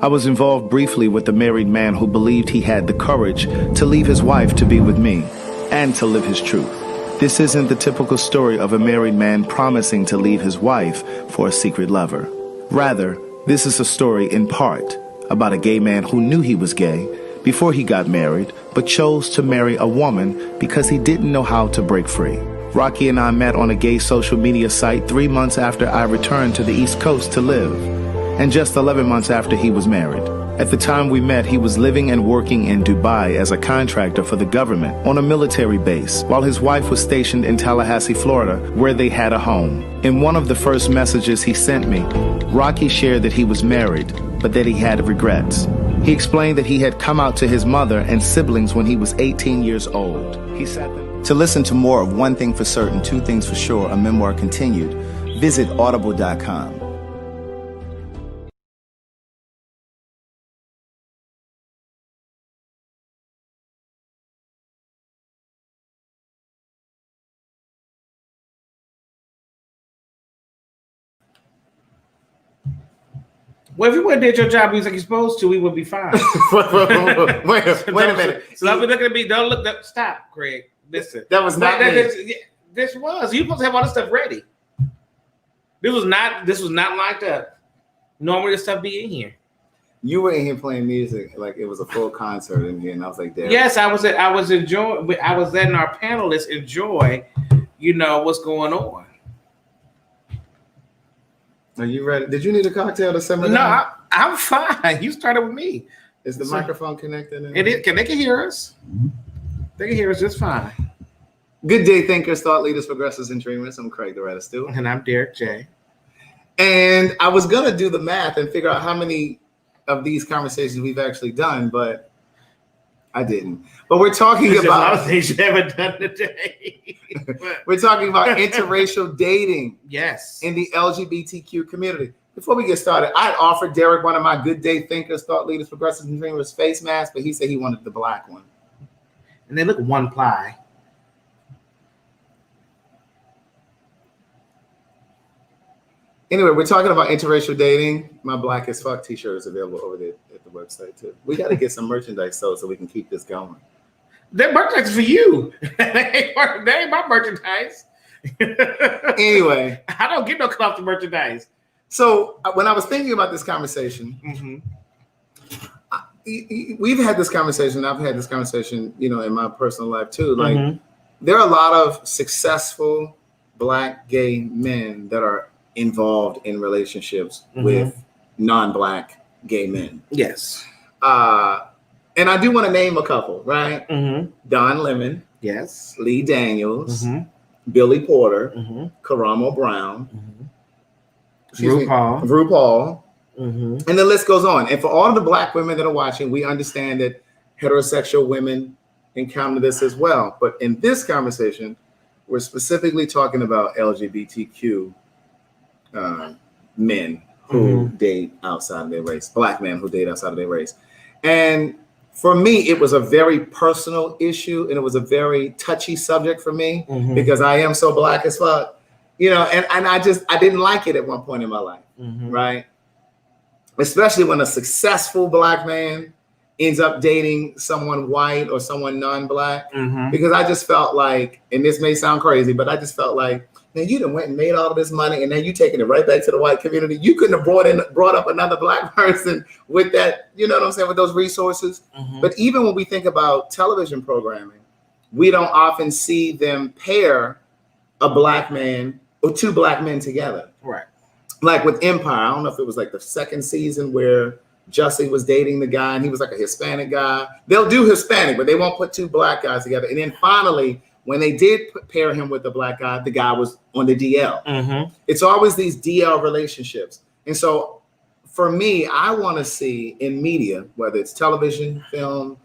I was involved briefly with a married man who believed he had the courage to leave his wife to be with me and to live his truth. This isn't the typical story of a married man promising to leave his wife for a secret lover. Rather, this is a story in part about a gay man who knew he was gay before he got married, but chose to marry a woman because he didn't know how to break free. Rocky and I met on a gay social media site 3 months after I returned to the East Coast to live, and just 11 months after he was married. At the time we met, he was living and working in Dubai as a contractor for the government on a military base, while his wife was stationed in Tallahassee, Florida, where they had a home. In one of the first messages he sent me, Rocky shared that he was married, but that he had regrets. He explained that he had come out to his mother and siblings when he was 18 years old. He sat them. To listen to more of One Thing for Certain, Two Things for Sure, a memoir continued, visit audible.com. Well, if you would have did your job like you're supposed to, we would be fine. wait a minute. So don't be looking at me. Don't look. Stop, Craig. Listen. That was not this was. You supposed to have all this stuff ready. This was not lined up. Normally, this stuff be in here. You were in here playing music like it was a full concert in here, and I was like, "Damn." Yes, I was enjoying. I was letting our panelists enjoy, what's going on. Are you ready? Did you need a cocktail to simmer down? No, I'm fine. You started with me. Is the microphone connected? It is. They can hear us. They can hear us just fine. Good day, thinkers, thought leaders, progressives, and dreamers. I'm Craig Loretta Stewart. And I'm Derek J. And I was going to do the math and figure out how many of these conversations we've actually done, but I didn't. But we're talking about a lot of things you haven't done today. We're talking about interracial dating. Yes. In the LGBTQ community. Before we get started, I'd offered Derek one of my good day thinkers, thought leaders, progressives, and dreamers face masks, but he said he wanted the black one. And they look one ply. Anyway, we're talking about interracial dating. My Black as Fuck t-shirt is available over there at the website too. We got to get some merchandise so we can keep this going. That merchandise is for you. They ain't my merchandise. Anyway. I don't get no cut off the merchandise. So when I was thinking about this conversation, we've had this conversation. I've had this conversation, in my personal life too. Like there are a lot of successful Black gay men that are involved in relationships with non-Black gay men. Yes. And I do want to name a couple, right? Don Lemon. Yes. Lee Daniels. Billy Porter. Karamo Brown. RuPaul. And the list goes on. And for all of the Black women that are watching, we understand that heterosexual women encounter this as well. But in this conversation, we're specifically talking about LGBTQ men who date outside of their race, Black men who date outside of their race. And for me, it was a very personal issue, and it was a very touchy subject for me because I am so Black as fuck, and I didn't like it at one point in my life, right? Especially when a successful Black man ends up dating someone white or someone non-Black, because I just felt like, and this may sound crazy, but I just felt like, man, you done went and made all of this money, and then you taking it right back to the white community. You couldn't have brought up another Black person with that, you know what I'm saying, with those resources. But even when we think about television programming, we don't often see them pair a Black man or two Black men together. Right. Like with Empire, I don't know if it was like the second season where Jussie was dating the guy and he was like a Hispanic guy. They'll do Hispanic, but they won't put two Black guys together. And then finally, when they did pair him with the Black guy, the guy was on the DL. It's always these DL relationships. And so for me, I want to see in media, whether it's television, film,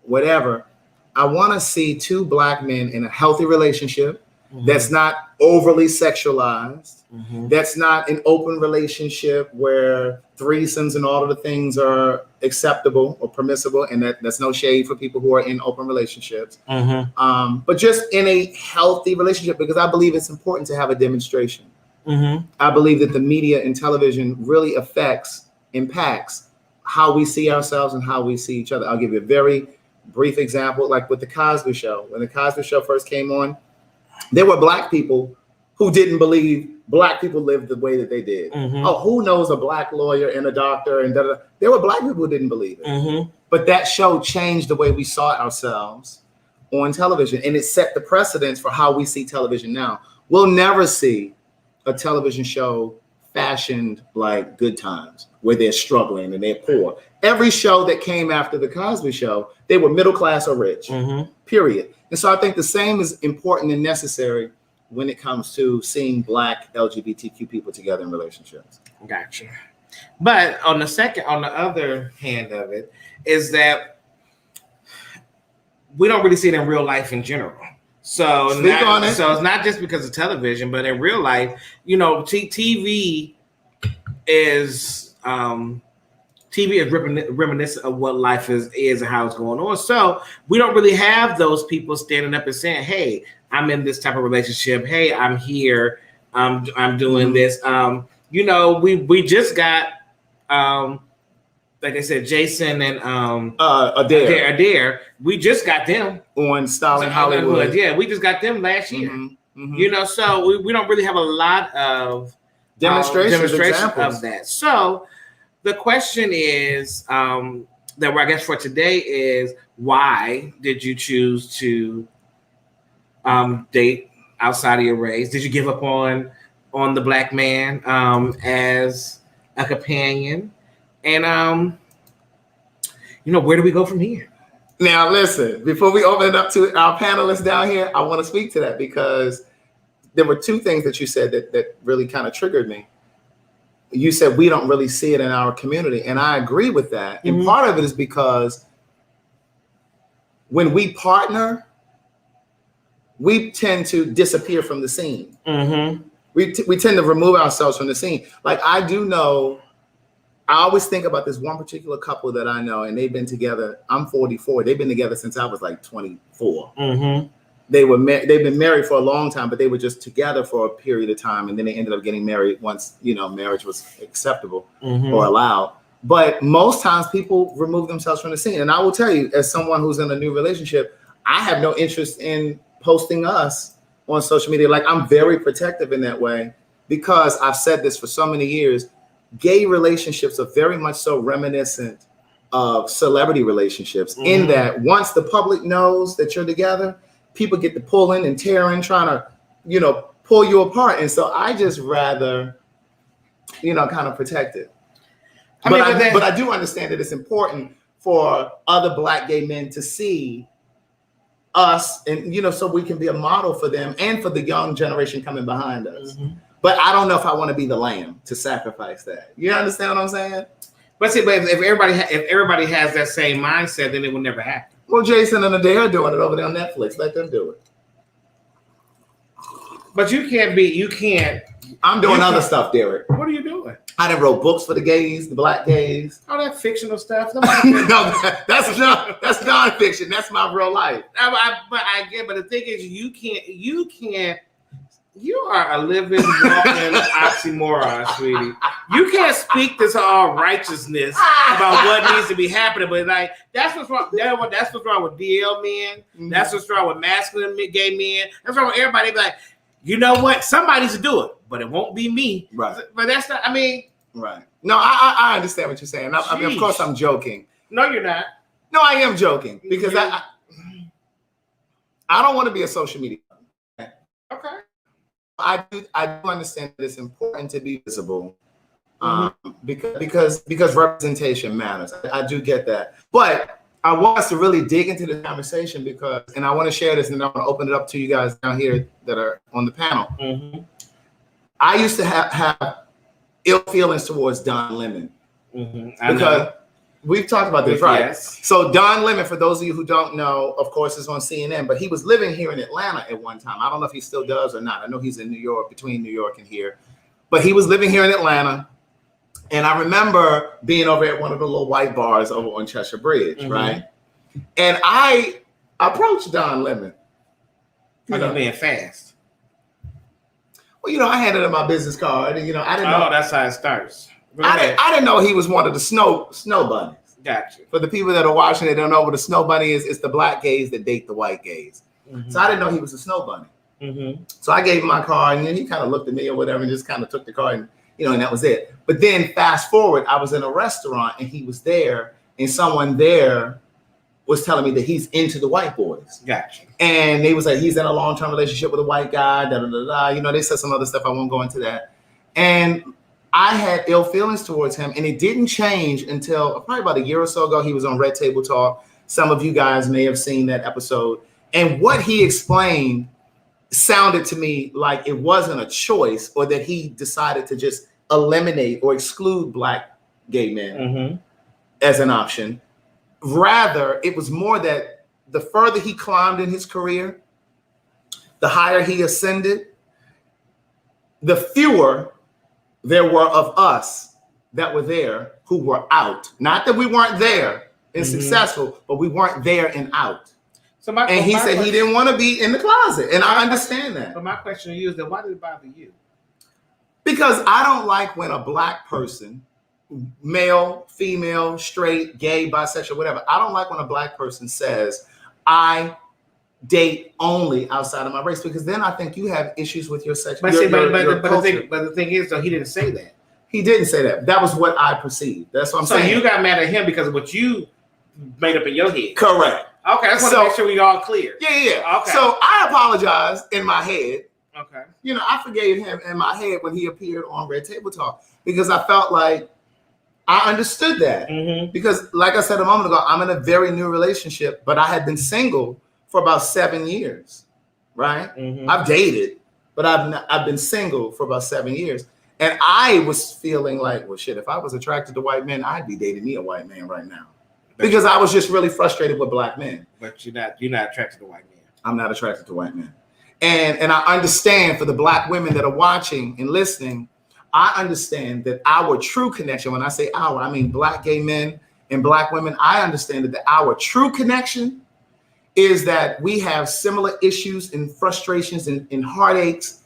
whatever, I want to see two Black men in a healthy relationship that's not overly sexualized, that's not an open relationship where threesomes and all of the things are acceptable or permissible, and that's no shade for people who are in open relationships, but just in a healthy relationship, because I believe it's important to have a demonstration. I believe that the media and television really affects impacts how we see ourselves and how we see each other. I'll give you a very brief example, like with the Cosby Show. When the Cosby Show first came on, there were Black people who didn't believe Black people lived the way that they did. Oh, who knows a Black lawyer and a doctor and da-da-da. There were Black people who didn't believe it. But that show changed the way we saw ourselves on television, and it set the precedence for how we see television now. We'll never see a television show fashioned like Good Times, where they're struggling and they're poor. Every show that came after the Cosby Show, they were middle class or rich, period. And so I think the same is important and necessary when it comes to seeing Black LGBTQ people together in relationships. Gotcha. But on the other hand of it, is that we don't really see it in real life in general. So it's not just because of television, but in real life, you know, TV is reminiscent of what life is and how it's going on. So we don't really have those people standing up and saying, "Hey, I'm in this type of relationship. Hey, I'm here. I'm doing this." You know, we just got like I said, Jason and Adair. We just got them on Styling Hollywood. Yeah, we just got them last year. You know, so we don't really have a lot of demonstrations of that. So the question is that I guess for today is, why did you choose to date outside of your race? Did you give up on the Black man as a companion? And you know, where do we go from here? Now, listen, before we open it up to our panelists down here, I want to speak to that because there were two things that you said that really kind of triggered me. You said we don't really see it in our community, and I agree with that. And part of it is because when we partner, we tend to disappear from the scene. We tend to remove ourselves from the scene. Like I do know, I always think about this one particular couple that I know, and they've been together. I'm 44. They've been together since I was like 24. They've been married for a long time, but they were just together for a period of time, and then they ended up getting married once, you know, marriage was acceptable or allowed. But most times people remove themselves from the scene. And I will tell you, as someone who's in a new relationship, I have no interest in posting us on social media. Like, I'm very protective in that way because I've said this for so many years. Gay relationships are very much so reminiscent of celebrity relationships in that once the public knows that you're together, people get to pulling and tearing, trying to, you know, pull you apart. And so I just rather, you know, kind of protect it. But I do understand that it's important for other Black gay men to see us and, you know, so we can be a model for them and for the young generation coming behind us. But I don't know if I want to be the lamb to sacrifice that. You understand what I'm saying? But see, but if everybody has that same mindset, then it will never happen. Well, Jason and Adair are doing it over there on Netflix. Let them do it. But you can't. I'm doing other stuff, Derek. What are you doing? I done wrote books for the gays, the Black gays. All that fictional stuff. No, that's nonfiction. That's my real life. But the thing is, you can't. You are a living, walking oxymoron, sweetie. You can't speak this all righteousness about what needs to be happening, but like that's what's wrong. That's what's wrong with DL men. That's what's wrong with masculine gay men. That's wrong with everybody. Be like, you know what? Somebody needs to do it, but it won't be me. Right. But that's not. I mean. Right. No, I understand what you're saying. I mean, of course, I'm joking. No, you're not. No, I am joking because I don't want to be a social media. Okay. I do understand that it's important to be visible because representation matters. I do get that. But I want us to really dig into the conversation because, and I want to share this and I want to open it up to you guys down here that are on the panel. I used to have ill feelings towards Don Lemon because we've talked about this, right? Yes. So Don Lemon, for those of you who don't know, of course, is on CNN, but he was living here in Atlanta at one time. I don't know if he still does or not. I know he's in New York, between New York and here, but he was living here in Atlanta. And I remember being over at one of the little white bars over on Cheshire Bridge, right? And I approached Don Lemon. You know, being fast. Well, you know, I handed him my business card, and you know, I didn't know. Oh, that's how it starts. I didn't know he was one of the snow bunnies. Gotcha. For the people that are watching, they don't know what a snow bunny is. It's the black gays that date the white gays. Mm-hmm. So I didn't know he was a snow bunny. Mm-hmm. So I gave him my card, and then he kind of looked at me or whatever, and just kind of took the card, and and that was it. But then fast forward, I was in a restaurant, and he was there, and someone there was telling me that he's into the white boys. Gotcha. And they was like, he's in a long-term relationship with a white guy. Da da da da. They said some other stuff. I won't go into that. And I had ill feelings towards him, and it didn't change until probably about a year or so ago. He was on Red Table Talk. Some of you guys may have seen that episode. And what he explained sounded to me like it wasn't a choice, or that he decided to just eliminate or exclude black gay men as an option. Rather, it was more that the further he climbed in his career, the higher he ascended, the fewer there were of us that were there who were out. Not that we weren't there and successful, but we weren't there and out. And he said he didn't want to be in the closet. And I understand that. But my question to you is that why did it bother you? Because I don't like when a black person, male, female, straight, gay, bisexual, whatever, I don't like when a black person says, I date only outside of my race, because then I think you have issues with your sexuality. But the thing is, though, he didn't say that. He didn't say that. That was what I perceived. That's what I'm saying. So you got mad at him because of what you made up in your head. Correct. Okay, I just want to make sure we all clear. Yeah. Okay. So I apologized in my head. Okay. I forgave him in my head when he appeared on Red Table Talk, because I felt like I understood that. Mm-hmm. Because like I said a moment ago, I'm in a very new relationship, but I had been single for about 7 years, right? Mm-hmm. I've dated, but I've been single for about 7 years. And I was feeling like, well, shit, if I was attracted to white men, I'd be dating me a white man right now. Because I was just really frustrated with black men. But you're not attracted to white men. I'm not attracted to white men. And I understand for the black women that are watching and listening, I understand that our true connection, when I say our, I mean black gay men and black women, I understand that our true connection is that we have similar issues and frustrations and heartaches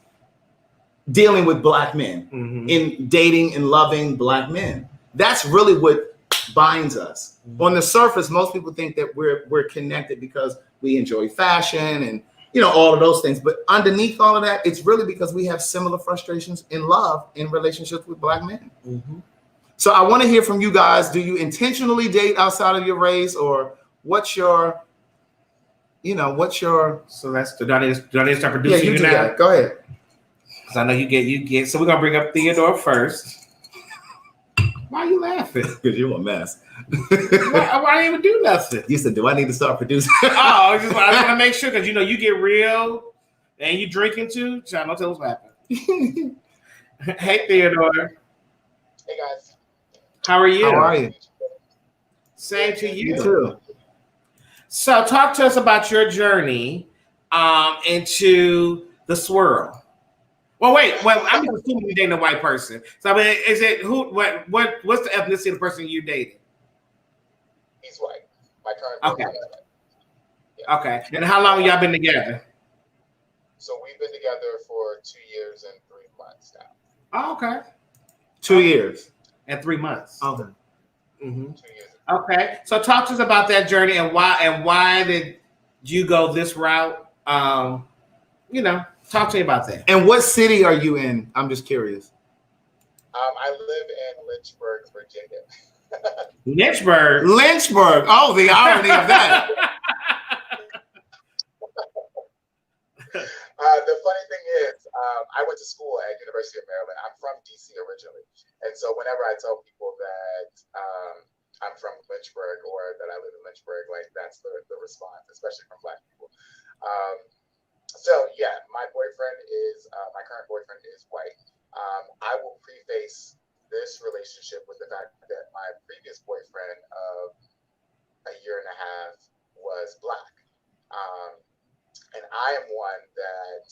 dealing with black men, in dating and loving black men. That's really what binds us. On the surface, most people think that we're connected because we enjoy fashion and all of those things. But underneath all of that, it's really because we have similar frustrations in love in relationships with black men. Mm-hmm. So I want to hear from you guys. Do you intentionally date outside of your race, or what's your So that's do I need to start producing you now? Go ahead. Because I know you get. So we're gonna bring up Theodore first. Why are you laughing? Because you're a mess. Why I didn't even do nothing? You said, do I need to start producing? I just want to make sure, because you get real and you drinking too. So don't tell us what happened. Hey, Theodore. Hey, guys. How are you? How are you? Same to you. You too. So talk to us about your journey into the swirl. Well, I'm assuming you're dating a white person. So, I mean, is it what's the ethnicity of the person you dated? He's white. My current boyfriend is white. Yeah. Okay. And how long y'all been together? So we've been together for 2 years and 3 months now. Oh, okay. 2 years and 3 months. Okay. Mm-hmm. 2 years. Okay. So talk to us about that journey and why did you go this route? Talk to me about that. And what city are you in? I'm just curious. I live in Lynchburg, Virginia. Lynchburg. Oh, the irony of that. The funny thing is, I went to school at University of Maryland. I'm from DC originally. And so whenever I tell people that I'm from Lynchburg or that I live in Lynchburg, like that's the response, especially from Black people. So yeah, my current boyfriend is white. I will preface this relationship with the fact that my previous boyfriend of a year and a half was Black. And I am one that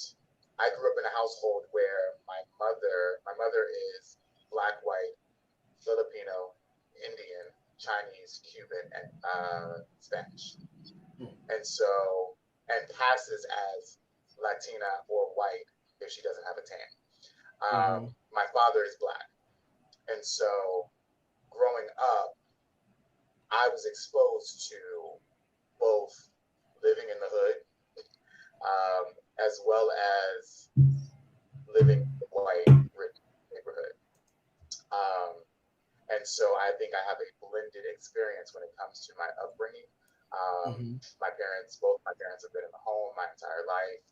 I grew up in a household where my mother is Black, white, Filipino, Indian, Chinese, Cuban, and Spanish. And passes as Latina or white if she doesn't have a tan. My father is Black. And so growing up, I was exposed to both living in the hood, as well as living in a white rich neighborhood. And so I think I have a blended experience when it comes to my upbringing. Both my parents have been in the home my entire life.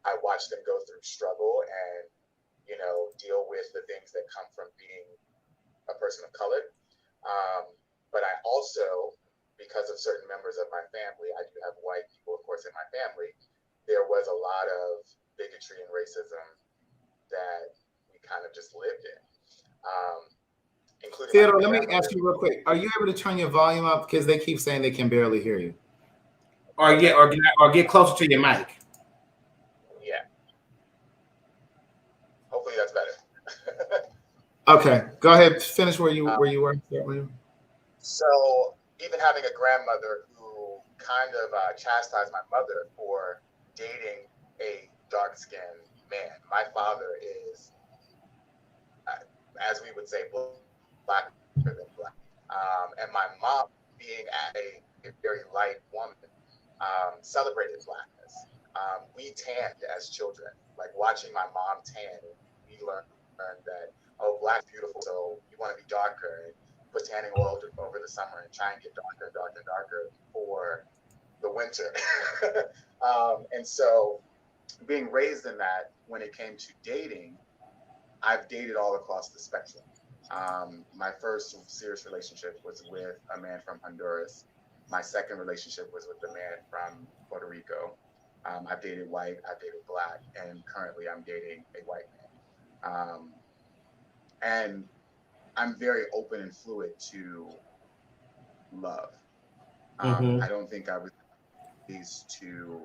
I watched them go through struggle and, deal with the things that come from being a person of color. But I also, because of certain members of my family, I do have white people, of course, in my family. There was a lot of bigotry and racism that we kind of just lived in. Including Theodore, let me ask you real quick. Are you able to turn your volume up? Because they keep saying they can barely hear you. Or get closer to your mic. Yeah. Hopefully that's better. Okay, go ahead. Finish where you were. So even having a grandmother who kind of chastised my mother for dating a dark-skinned man. My father is, as we would say, blacker than black. And my mom, being a very light woman, celebrated blackness. We tanned as children. Like watching my mom tan, we learned that, oh, black's beautiful, so you want to be darker, and put tanning oil over the summer and try and get darker and darker and darker for the winter. And so being raised in that, when it came to dating, I've dated all across the spectrum. My first serious relationship was with a man from Honduras. My second relationship was with a man from Puerto Rico. I've dated white, I've dated black, and currently I'm dating a white man. And I'm very open and fluid to love. I don't think I was raised to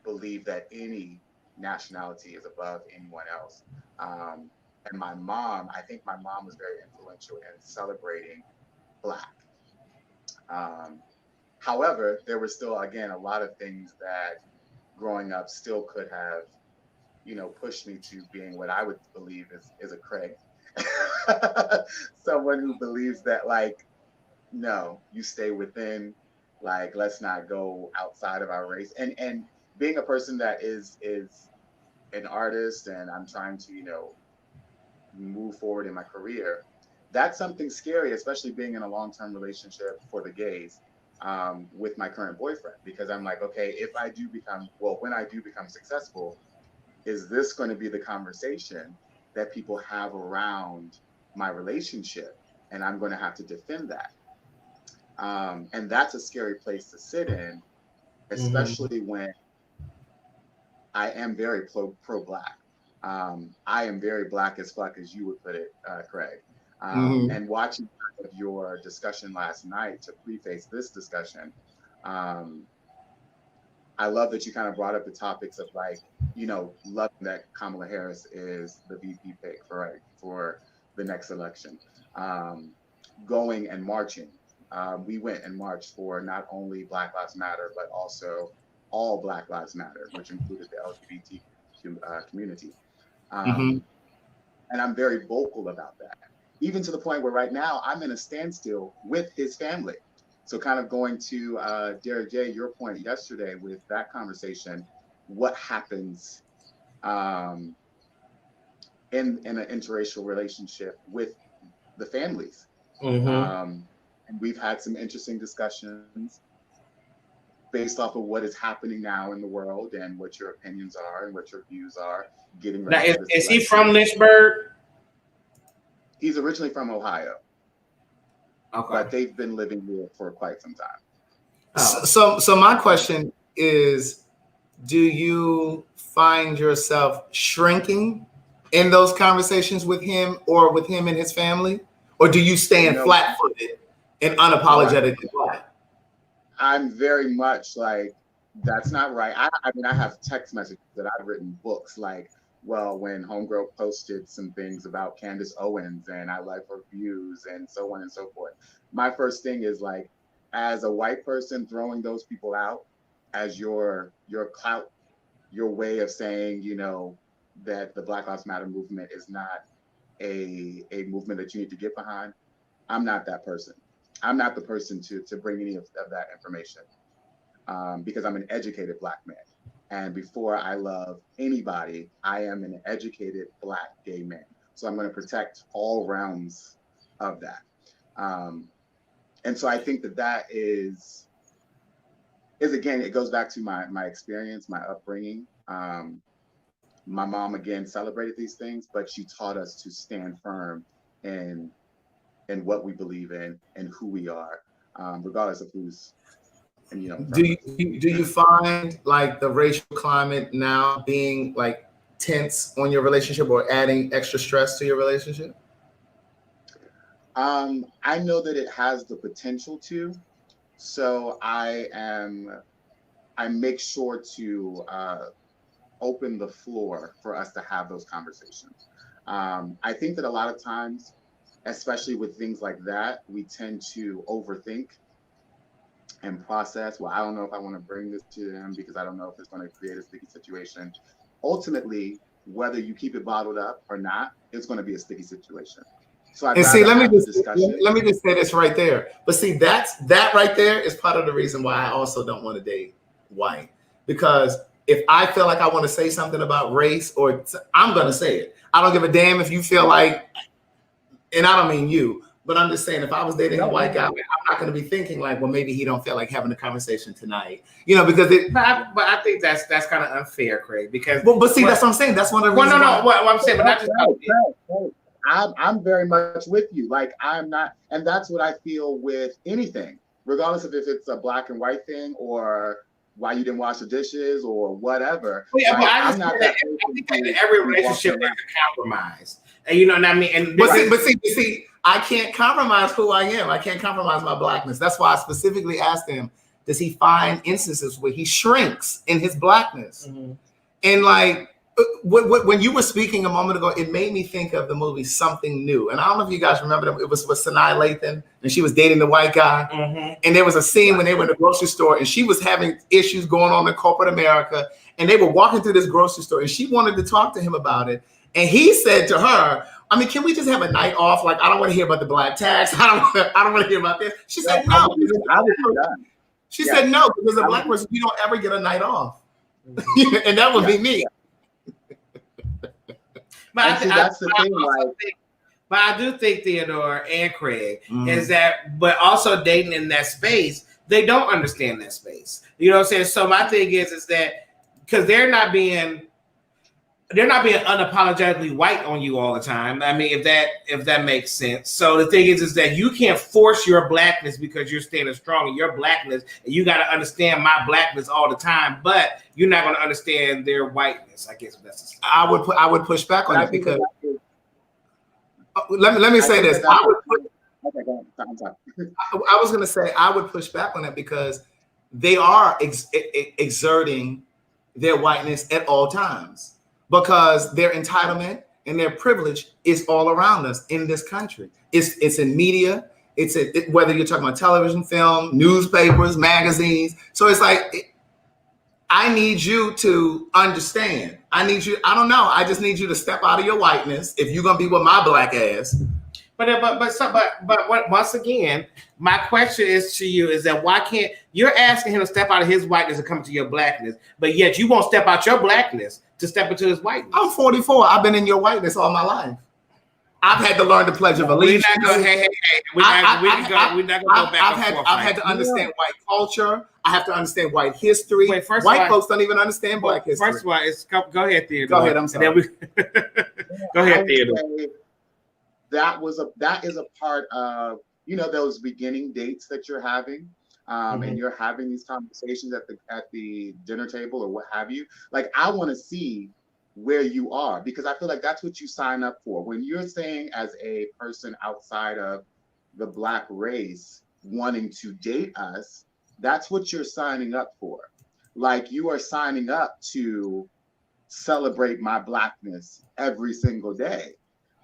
believe that any nationality is above anyone else. And my mom, I think my mom was very influential in celebrating black. However, there were still, again, a lot of things that growing up still could have, pushed me to being what I would believe is a Craig. Someone who believes that, like, no, you stay within, like, let's not go outside of our race. And being a person that is an artist, and I'm trying to, move forward in my career, that's something scary, especially being in a long-term relationship for the gays, with my current boyfriend, because I'm like, okay, when I do become successful, is this going to be the conversation that people have around my relationship? And I'm going to have to defend that. And that's a scary place to sit in, especially when I am very pro-black. I am very black as fuck, as you would put it, Craig. And watching your discussion last night to preface this discussion, I love that you kind of brought up the topics of, like, loving that Kamala Harris is the VP pick for the next election. Going and marching. We went and marched for not only Black Lives Matter, but also all Black Lives Matter, which included the LGBTQ community. And I'm very vocal about that, even to the point where right now I'm in a standstill with his family. So kind of going to Derek J, your point yesterday with that conversation, what happens in an interracial relationship with the families? And we've had some interesting discussions based off of what is happening now in the world and what your opinions are and what your views are. Getting ready. Now, is he from Lynchburg? He's originally from Ohio. Okay. But they've been living here for quite some time. Oh. So my question is, do you find yourself shrinking in those conversations with him or with him and his family? Or do you stand flat-footed and unapologetically black? I'm very much like, that's not right. I mean, I have text messages that I've written books like, well, when Homegirl posted some things about Candace Owens and I like her views and so on and so forth. My first thing is, like, as a white person, throwing those people out as your clout, your way of saying, that the Black Lives Matter movement is not a movement that you need to get behind, I'm not that person. I'm not the person to bring any of that information, because I'm an educated Black man. And before I love anybody, I am an educated Black gay man. So I'm going to protect all realms of that. And so I think that is again, it goes back to my experience, my upbringing. My mom, again, celebrated these things, but she taught us to stand firm in what we believe in and who we are, regardless of who's, and do you find like the racial climate now being like tense on your relationship or adding extra stress to your relationship? I know that it has the potential to, so I make sure to open the floor for us to have those conversations. I think that a lot of times, especially with things like that, we tend to overthink and process. Well, I don't know if I want to bring this to them because I don't know if it's going to create a sticky situation. Ultimately, whether you keep it bottled up or not, it's going to be a sticky situation. So let me just say this right there. But see, that right there is part of the reason why I also don't want to date white, because if I feel like I want to say something about race, I'm going to say it. I don't give a damn if you feel like, and I don't mean you, but I'm just saying, if I was dating a white guy, I'm not going to be thinking like, well, maybe he don't feel like having a conversation tonight, because But I think that's kind of unfair, Craig. Because but see, that's what I'm saying. That's one of the reasons. What I'm saying, but not just. I'm very much with you. Like, I'm not, and that's what I feel with anything, regardless of if it's a black and white thing or why you didn't wash the dishes or whatever. Yeah, like, but I'm not that. I think that every relationship is a compromise, and you know what I mean. And but see, I can't compromise who I am. I can't compromise my blackness. That's why I specifically asked him, does he find instances where he shrinks in his blackness? Mm-hmm. And like, when you were speaking a moment ago, it made me think of the movie Something New. And I don't know if you guys remember them. It was with Sanaa Lathan, and she was dating the white guy. Mm-hmm. And there was a scene when they were in the grocery store, and she was having issues going on in corporate America. And they were walking through this grocery store, and she wanted to talk to him about it. And he said to her, I mean, can we just have a night off? Like, I don't want to hear about the black tax. I don't want to hear about this. She said, no. She said, no, because as a black person, you don't ever get a night off. Mm-hmm. And that would be me. But I do think Theodore and Craig is that, but also dating in that space, they don't understand that space. You know what I'm saying? So my thing is that because they're not being unapologetically white on you all the time. I mean, if that makes sense. So the thing is that you can't force your blackness because you're standing strong in your blackness, and you got to understand my blackness all the time. But you're not going to understand their whiteness. I guess that's. I would push back on that because. Let me say this. I was going to say I would push back on that because they are exerting their whiteness at all times. Because their entitlement and their privilege is all around us in this country. It's in media. Whether you're talking about television, film, newspapers, magazines. So it's like, I need you to understand. I just need you to step out of your whiteness if you're gonna be with my black ass. But once again, my question is to you is that why can't you're asking him to step out of his whiteness and come to your blackness, but yet you won't step out your blackness to step into his whiteness. I'm 44. I've been in your whiteness all my life. I've had to learn the Pledge of Allegiance. We're not going to go back and forth. I've had to understand white culture. I have to understand white history. Wait, white folks don't even understand black history. First of all, go ahead, Theodore. Go ahead. I'm sorry. Go ahead, Theodore. That is a part of those beginning dates that you're having. And you're having these conversations at the dinner table or what have you. Like, I want to see where you are, because I feel like that's what you sign up for. When you're saying as a person outside of the black race wanting to date us, that's what you're signing up for. Like, you are signing up to celebrate my blackness every single day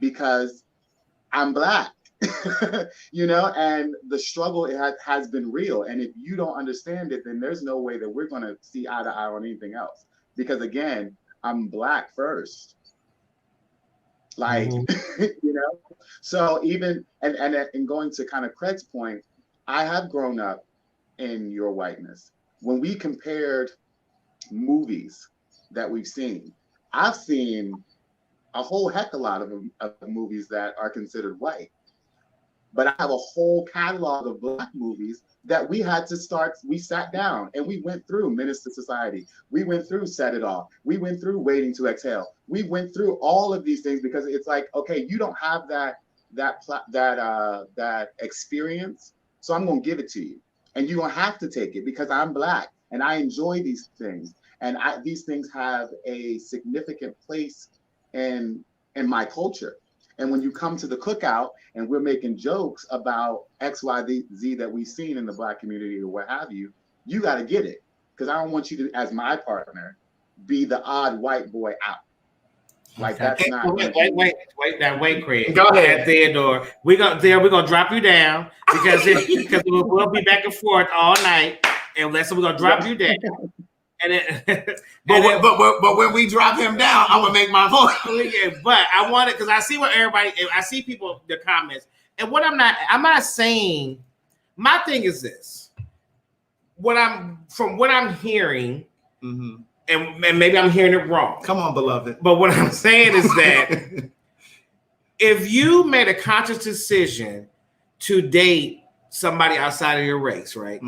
because I'm black. And the struggle has been real. And if you don't understand it, then there's no way that we're going to see eye to eye on anything else. Because again, I'm black first. Like, you know, so even, and going to kind of Craig's point, I have grown up in your whiteness. When we compared movies that we've seen, I've seen a whole heck of a lot of movies that are considered white. But I have a whole catalog of Black movies that we sat down and we went through Menace to Society. We went through Set It Off. We went through Waiting to Exhale. We went through all of these things because it's like, okay, you don't have that experience, so I'm gonna give it to you. And you're gonna have to take it because I'm Black and I enjoy these things. And these things have a significant place in my culture. And when you come to the cookout and we're making jokes about X, Y, Z that we've seen in the Black community or what have you, you got to get it. Because I don't want you to, as my partner, be the odd white boy out. Like that's not. Wait, Craig. Go ahead, Theodore. We're gonna drop you down because we'll be back and forth all night, and we're gonna drop you down. And then, but when we drop him down, I'm gonna make my point. Yeah, but I want it because I see people the comments, and I'm not saying. My thing is this: what I'm hearing, and maybe I'm hearing it wrong. Come on, beloved. But what I'm saying is that if you made a conscious decision to date somebody outside of your race, right?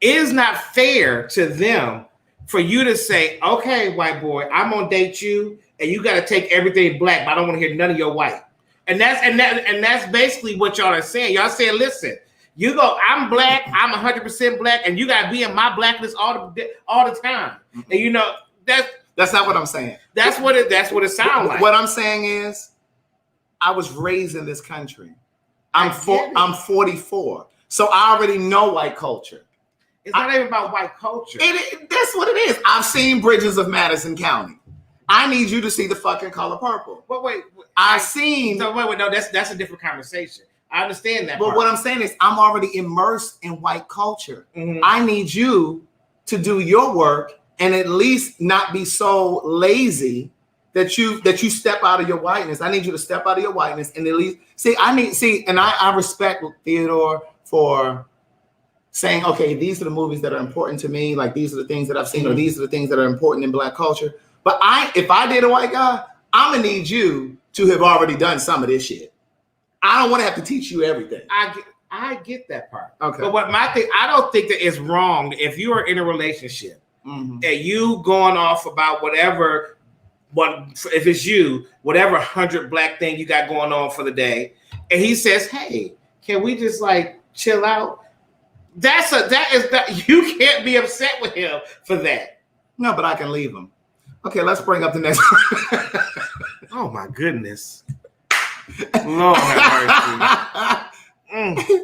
It is not fair to them for you to say, okay, white boy, I'm gonna date you, and you gotta take everything Black, but I don't want to hear none of your white. And that's basically what y'all are saying. Y'all saying, listen, you go, I'm Black, I'm 100% Black, and you gotta be in my Blackness all the time. And you know that's not what I'm saying. That's what it sounds like. What I'm saying is, I was raised in this country. I'm 44, so I already know white culture. It's not even about white culture. That's what it is. I've seen Bridges of Madison County. I need you to see The Fucking Color Purple. But wait, no, that's a different conversation. I understand that. But what I'm saying is, I'm already immersed in white culture. I need you to do your work and at least not be so lazy that you step out of your whiteness. I need you to step out of your whiteness and at least and I respect Theodore for saying, okay, these are the movies that are important to me. Like, these are the things that I've seen, or these are the things that are important in Black culture. But if I date a white guy, I'm gonna need you to have already done some of this shit. I don't want to have to teach you everything. I get that part. Okay. But I don't think that it's wrong if you are in a relationship and you going off about whatever, if it's you, whatever 100 Black thing you got going on for the day, and he says, hey, can we just like chill out? You can't be upset with him for that. No, but I can leave him. Okay, let's bring up the next one. Oh my goodness. Lord have mercy.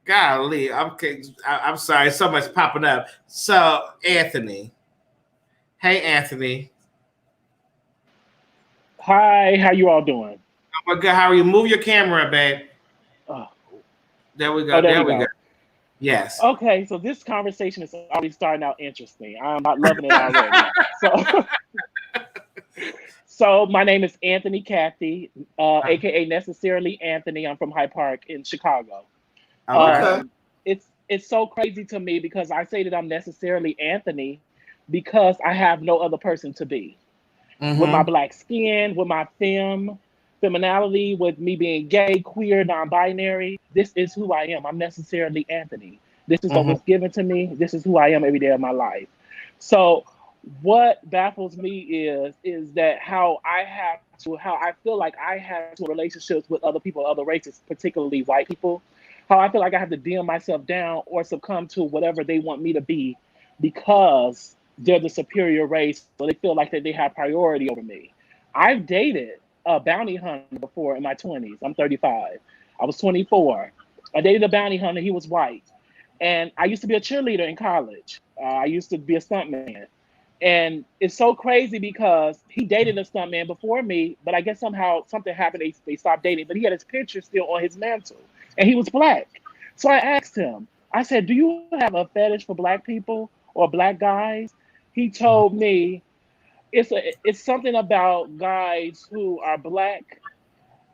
Golly, I'm sorry, so much popping up. So Anthony. Hey Anthony. Hi, how you all doing? I'm good. How are you? Move your camera, babe. Oh. There we go. There we go. Yes. Okay, so this conversation is already starting out interesting. I'm not loving it already. So my name is Anthony Cathy, aka Necessarily Anthony. I'm from Hyde Park in Chicago. Okay. It's so crazy to me because I say that I'm necessarily Anthony because I have no other person to be. With my Black skin, with my femininity, with me being gay, queer, non-binary, this is who I am. I'm necessarily Anthony. This is what was given to me. This is who I am every day of my life. So what baffles me is that how I feel like I have to relationships with other people, other races, particularly white people, how I feel like I have to dim myself down or succumb to whatever they want me to be because they're the superior race, so they feel like that they have priority over me. I've dated a bounty hunter before in my 20s. I'm 35. I was 24. I dated a bounty hunter. He was white. And I used to be a cheerleader in college. I used to be a stuntman. And it's so crazy because he dated a stuntman before me, but I guess somehow something happened. They stopped dating, but he had his picture still on his mantle. And he was Black. So I asked him, I said, do you have a fetish for Black people or Black guys? He told me, it's something about guys who are black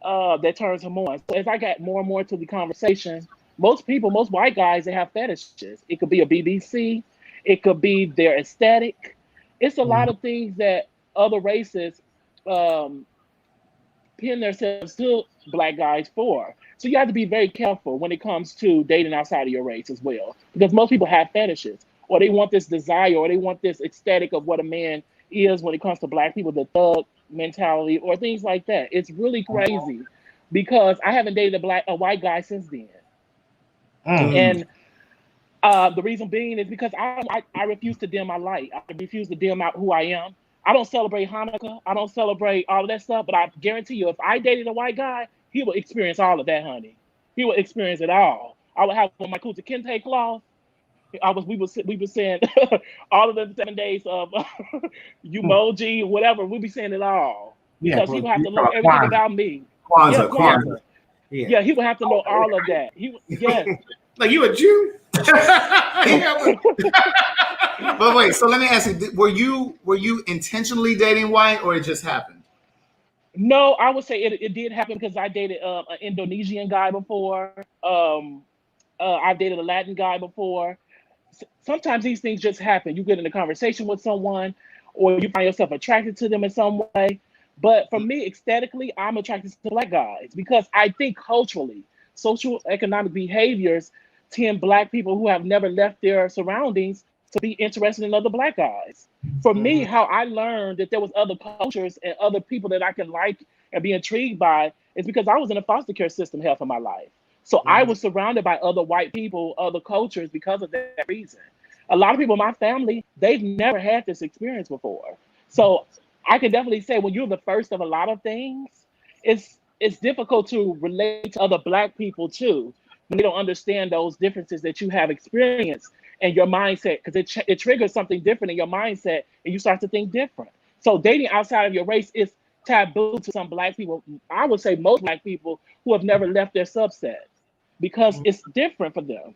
that turns him on. So as I got more and more to the conversation, most white guys, they have fetishes. It could be a BBC, it could be their aesthetic. It's a lot of things that other races um, pin themselves to black guys for. So you have to be very careful when it comes to dating outside of your race as well, because most people have fetishes, or they want this desire, or they want this aesthetic of what a man is when it comes to black people, the thug mentality, or things like that. It's really crazy because I haven't dated a white guy since then, and the reason being is because I refuse to dim my light. I refuse to dim out who I am. I don't celebrate Hanukkah. I don't celebrate all of that stuff. But I guarantee you, if I dated a white guy, he would experience all of that, honey. He would experience it all. I would have on my Kunta Kinte cloth. We were saying all of the 7 days of Umoji, whatever. We'd be saying it all because he would have to know everything about me. Kwanzaa. Yeah, he would have to know all of that. Like, you a Jew? But wait, so let me ask you: were you intentionally dating white, or it just happened? No, I would say it did happen because I dated an Indonesian guy before. I've dated a Latin guy before. Sometimes these things just happen. You get in a conversation with someone, or you find yourself attracted to them in some way. But for me, aesthetically, I'm attracted to black guys because I think culturally, social economic behaviors tend black people who have never left their surroundings to be interested in other black guys. For me, how I learned that there was other cultures and other people that I can like and be intrigued by is because I was in a foster care system half of my life. So I was surrounded by other white people, other cultures because of that reason. A lot of people in my family, they've never had this experience before. So I can definitely say when you're the first of a lot of things, it's difficult to relate to other black people too, when they don't understand those differences that you have experienced and your mindset, because it triggers something different in your mindset and you start to think different. So dating outside of your race is taboo to some black people. I would say most black people who have never left their subset because it's different for them.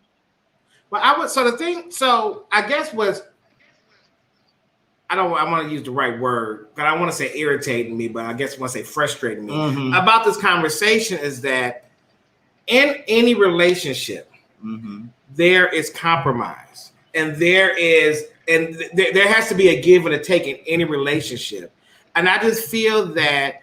Well, I guess I want to use the right word, but I want to say irritating me, but I guess I want to say frustrating me about this conversation is that in any relationship, there is compromise, and there has to be a give and a take in any relationship. And I just feel that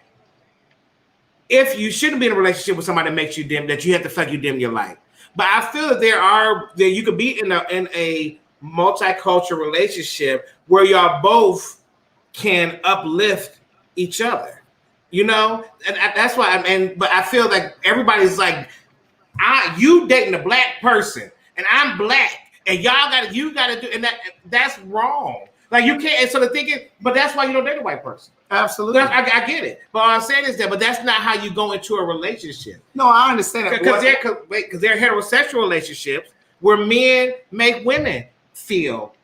if you shouldn't be in a relationship with somebody that makes you dim, that you have to feel like you dim your light. But I feel that you could be in a multicultural relationship where y'all both can uplift each other, and that's why. But I feel like everybody's like, you dating a black person and I'm black and you gotta do, and that's wrong. Like you can't. And so the thing is, but that's why you don't date a white person. Absolutely, I get it. But what I'm saying is but that's not how you go into a relationship. No, I understand that because they're heterosexual relationships where men make women feel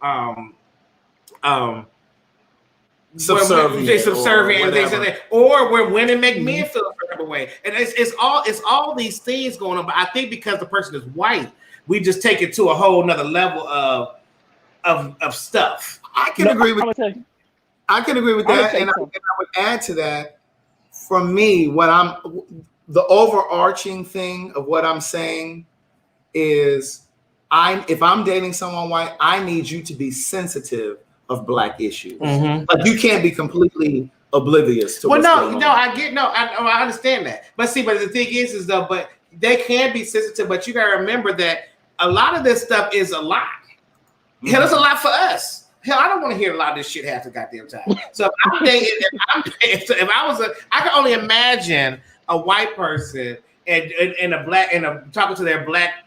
subservient and things like that, or where women make men feel a certain way, and it's all these things going on. But I think because the person is white, we just take it to a whole nother level of stuff. I can agree with that, and I would add to that. For me, the overarching thing of what I'm saying is, if I'm dating someone white, I need you to be sensitive of black issues. Like you can't be completely oblivious to what's going on. I understand that. But the thing is though, but they can be sensitive, but you gotta remember that a lot of this stuff is a lot. Hell, it's a lot for us. Hell, I don't want to hear a lot of this shit half the goddamn time. So I can only imagine a white person and talking to their black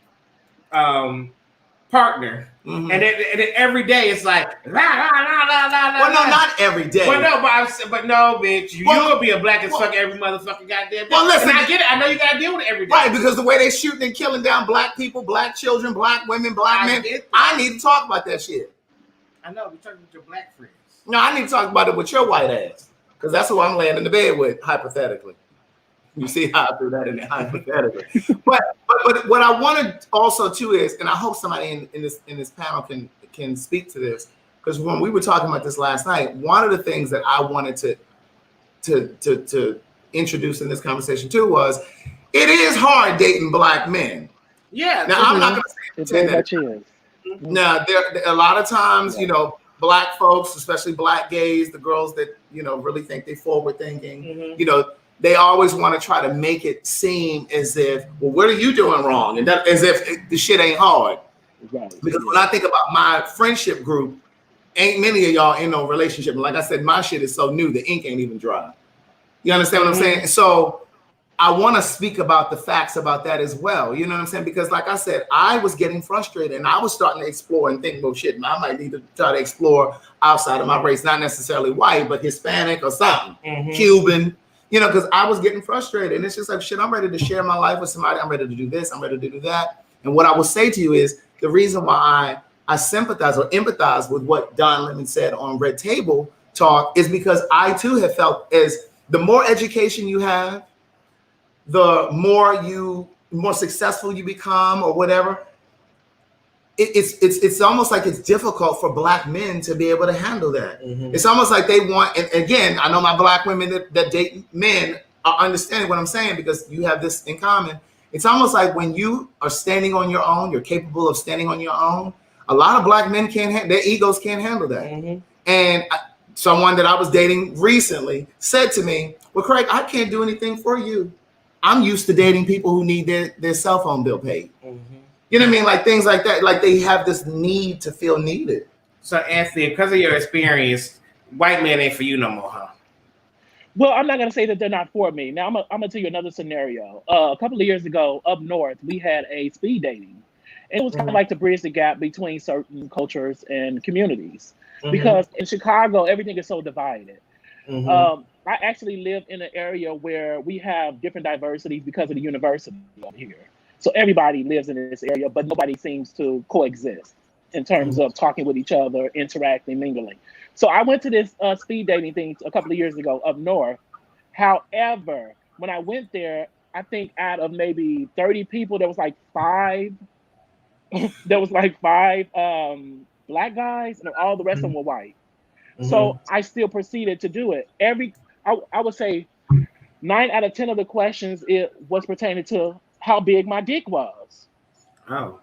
partner, and then every day it's like la la la la la. Well, no, not every day. But no, bitch, you'll be a black as fuck every motherfucking goddamn day. Well, listen, and I get it. I know you gotta deal with it every day, right? Because the way they shooting and killing down black people, black children, black women, black men. I need to talk about that shit. I know, we're talking with your black friends. No, I need to talk about it with your white ass, because that's who I'm laying in the bed with, hypothetically. You see how I threw that in there, hypothetically. but what I wanted also too is, and I hope somebody in this panel can speak to this. because when we were talking about this last night, one of the things that I wanted to introduce in this conversation too was it is hard dating Black men. Yeah. Now I'm not going to say that. Now there a lot of times, you know, Black folks, especially Black gays, the girls that, you know, really think they forward thinking, you know, they always want to try to make it seem as if, well, what are you doing wrong? And that, as if the shit ain't hard. Right. Because when I think about my friendship group, ain't many of y'all in no relationship. And like I said, my shit is so new, the ink ain't even dry. You understand what I'm saying? So I want to speak about the facts about that as well. You know what I'm saying? Because like I said, I was getting frustrated and I was starting to explore and think, well, shit, I might need to try to explore outside of my race, not necessarily white, but Hispanic or something, Cuban, you know, because I was getting frustrated. And it's just like, shit, I'm ready to share my life with somebody. I'm ready to do this. I'm ready to do that. And what I will say to you is the reason why I sympathize or empathize with what Don Lemon said on Red Table Talk is because I too have felt as the more education you have, the more successful you become or whatever, it's almost like it's difficult for Black men to be able to handle that. It's almost like they want, and again, I know my Black women that date men are understanding what I'm saying because you have this in common. It's almost like when you are standing on your own, you're capable of standing on your own. A lot of Black men their egos can't handle that. And someone that I was dating recently said to me, well, Craig, I can't do anything for you. I'm used to dating people who need their cell phone bill paid. You know what I mean? Like things like that. Like they have this need to feel needed. So Anthony, because of your experience, white men ain't for you no more, huh? Well, I'm not going to say that they're not for me. Now, I'm going to tell you another scenario. A couple of years ago, up north, we had a speed dating. And it was kind of like to bridge the gap between certain cultures and communities. Because in Chicago, everything is so divided. I actually live in an area where we have different diversities because of the university over here. So everybody lives in this area, but nobody seems to coexist in terms of talking with each other, interacting, mingling. So I went to this speed dating thing a couple of years ago up north. However, when I went there, I think out of maybe 30 people, there was like five Black guys, and all the rest of them were white. So I still proceeded to do it. I would say 9 out of 10 of the questions it was pertaining to how big my dick was. Oh.